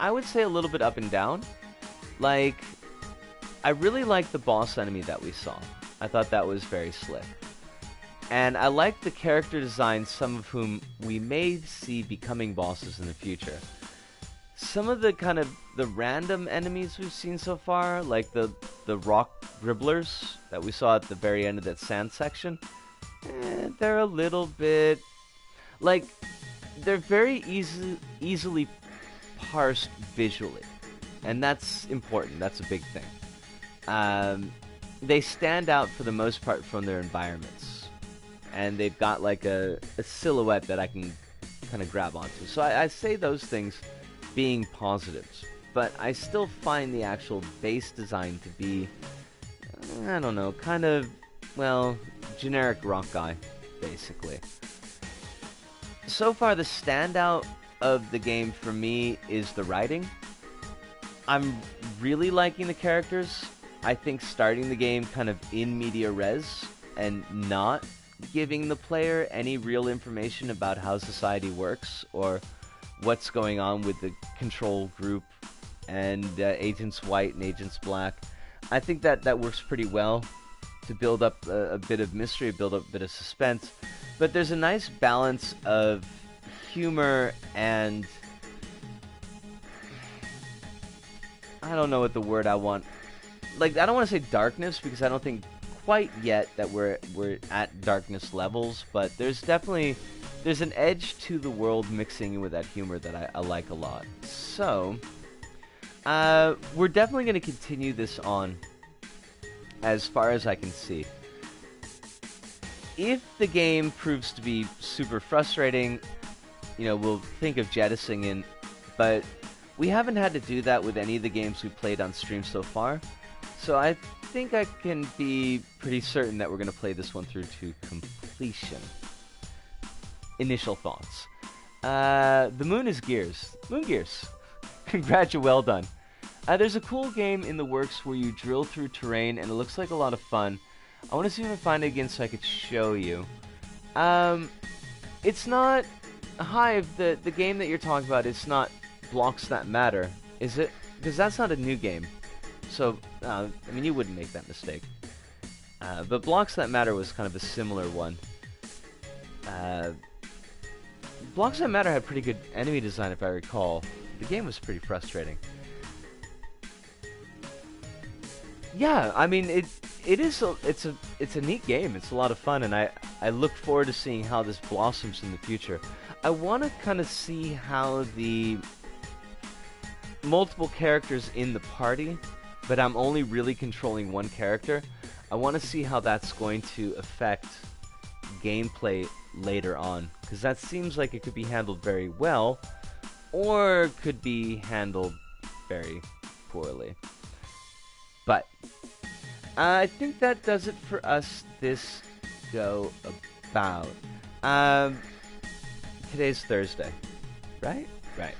I would say, a little bit up and down. Like, I really like the boss enemy that we saw. I thought that was very slick. And I like the character design, some of whom we may see becoming bosses in the future. Some of the kind of the random enemies we've seen so far, like the rock dribblers that we saw at the very end of that sand section, they're a little bit, like, they're very easily parsed visually. And that's important, that's a big thing. They stand out for the most part from their environments. And they've got like a silhouette that I can kind of grab onto. So I say those things being positives, but I still find the actual base design to be, I don't know, kind of, well, generic rock guy, basically. So far, the standout of the game for me is the writing. I'm really liking the characters. I think starting the game kind of in media res and not giving the player any real information about how society works or what's going on with the control group and Agents White and Agents Black. I think that works pretty well to build up a bit of mystery, build up a bit of suspense. But there's a nice balance of humor and, I don't know what the word I want. Like, I don't want to say darkness, because I don't think quite yet that we're at darkness levels, but there's an edge to the world mixing in with that humor that I like a lot. So, we're definitely going to continue this on as far as I can see. If the game proves to be super frustrating, we'll think of jettisoning in, but we haven't had to do that with any of the games we played on stream so far. So I think I can be pretty certain that we're going to play this one through to completion. Initial thoughts. The moon is Gears. Moon Gears. Well done. There's a cool game in the works where you drill through terrain, and it looks like a lot of fun. I want to see if I can find it again so I could show you. It's not... Hive, the game that you're talking about, it's not Blocks That Matter, is it? Because that's not a new game. So, I mean, you wouldn't make that mistake. But Blocks That Matter was kind of a similar one. Blocks That Matter had pretty good enemy design, if I recall. The game was pretty frustrating. Yeah, I mean, it's a neat game. It's a lot of fun, and I look forward to seeing how this blossoms in the future. I want to kind of see how the multiple characters in the party, but I'm only really controlling one character. I want to see how that's going to affect gameplay later on, because that seems like it could be handled very well, or could be handled very poorly. But I think that does it for us this go about. Today's Thursday, right? Right.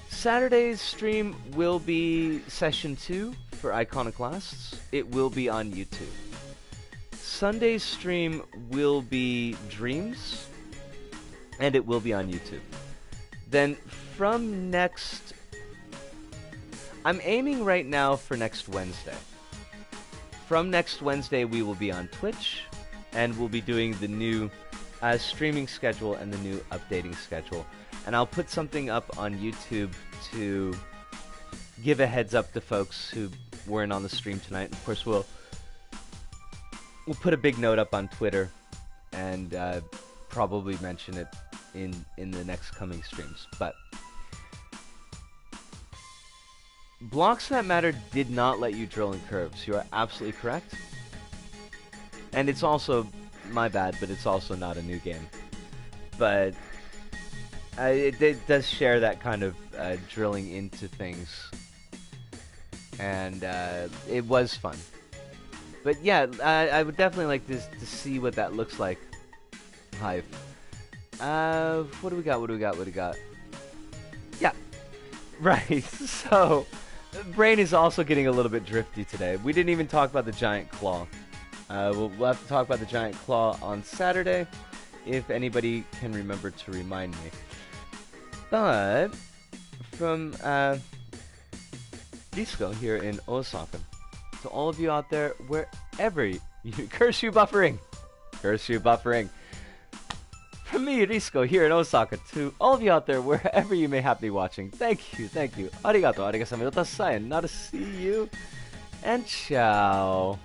Saturday's stream will be session 2 for Iconoclasts. It will be on YouTube. Sunday's stream will be Dreams, and it will be on YouTube. Then from next... I'm aiming right now for next Wednesday. From next Wednesday, we will be on Twitch, and we'll be doing the new streaming schedule and the new updating schedule. and I'll put something up on YouTube to give a heads up to folks who weren't on the stream tonight. Of course, we'll put a big note up on Twitter and probably mention it in the next coming streams. But Blocks That Matter did not let you drill in curves. You are absolutely correct. And it's also my bad, but it's also not a new game. But it does share that kind of drilling into things, and it was fun. But yeah, I would definitely like to see what that looks like. Hive. What do we got? Yeah, right. So, brain is also getting a little bit drifty today. We didn't even talk about the giant claw. We'll have to talk about the giant claw on Saturday, if anybody can remember to remind me. But from Disco here in Osaka, to all of you out there, wherever you curse you buffering. From me, Risco, here in Osaka, to all of you out there, wherever you may happen to be watching, thank you. Arigato, arigasamidasai, and not to see you, and ciao.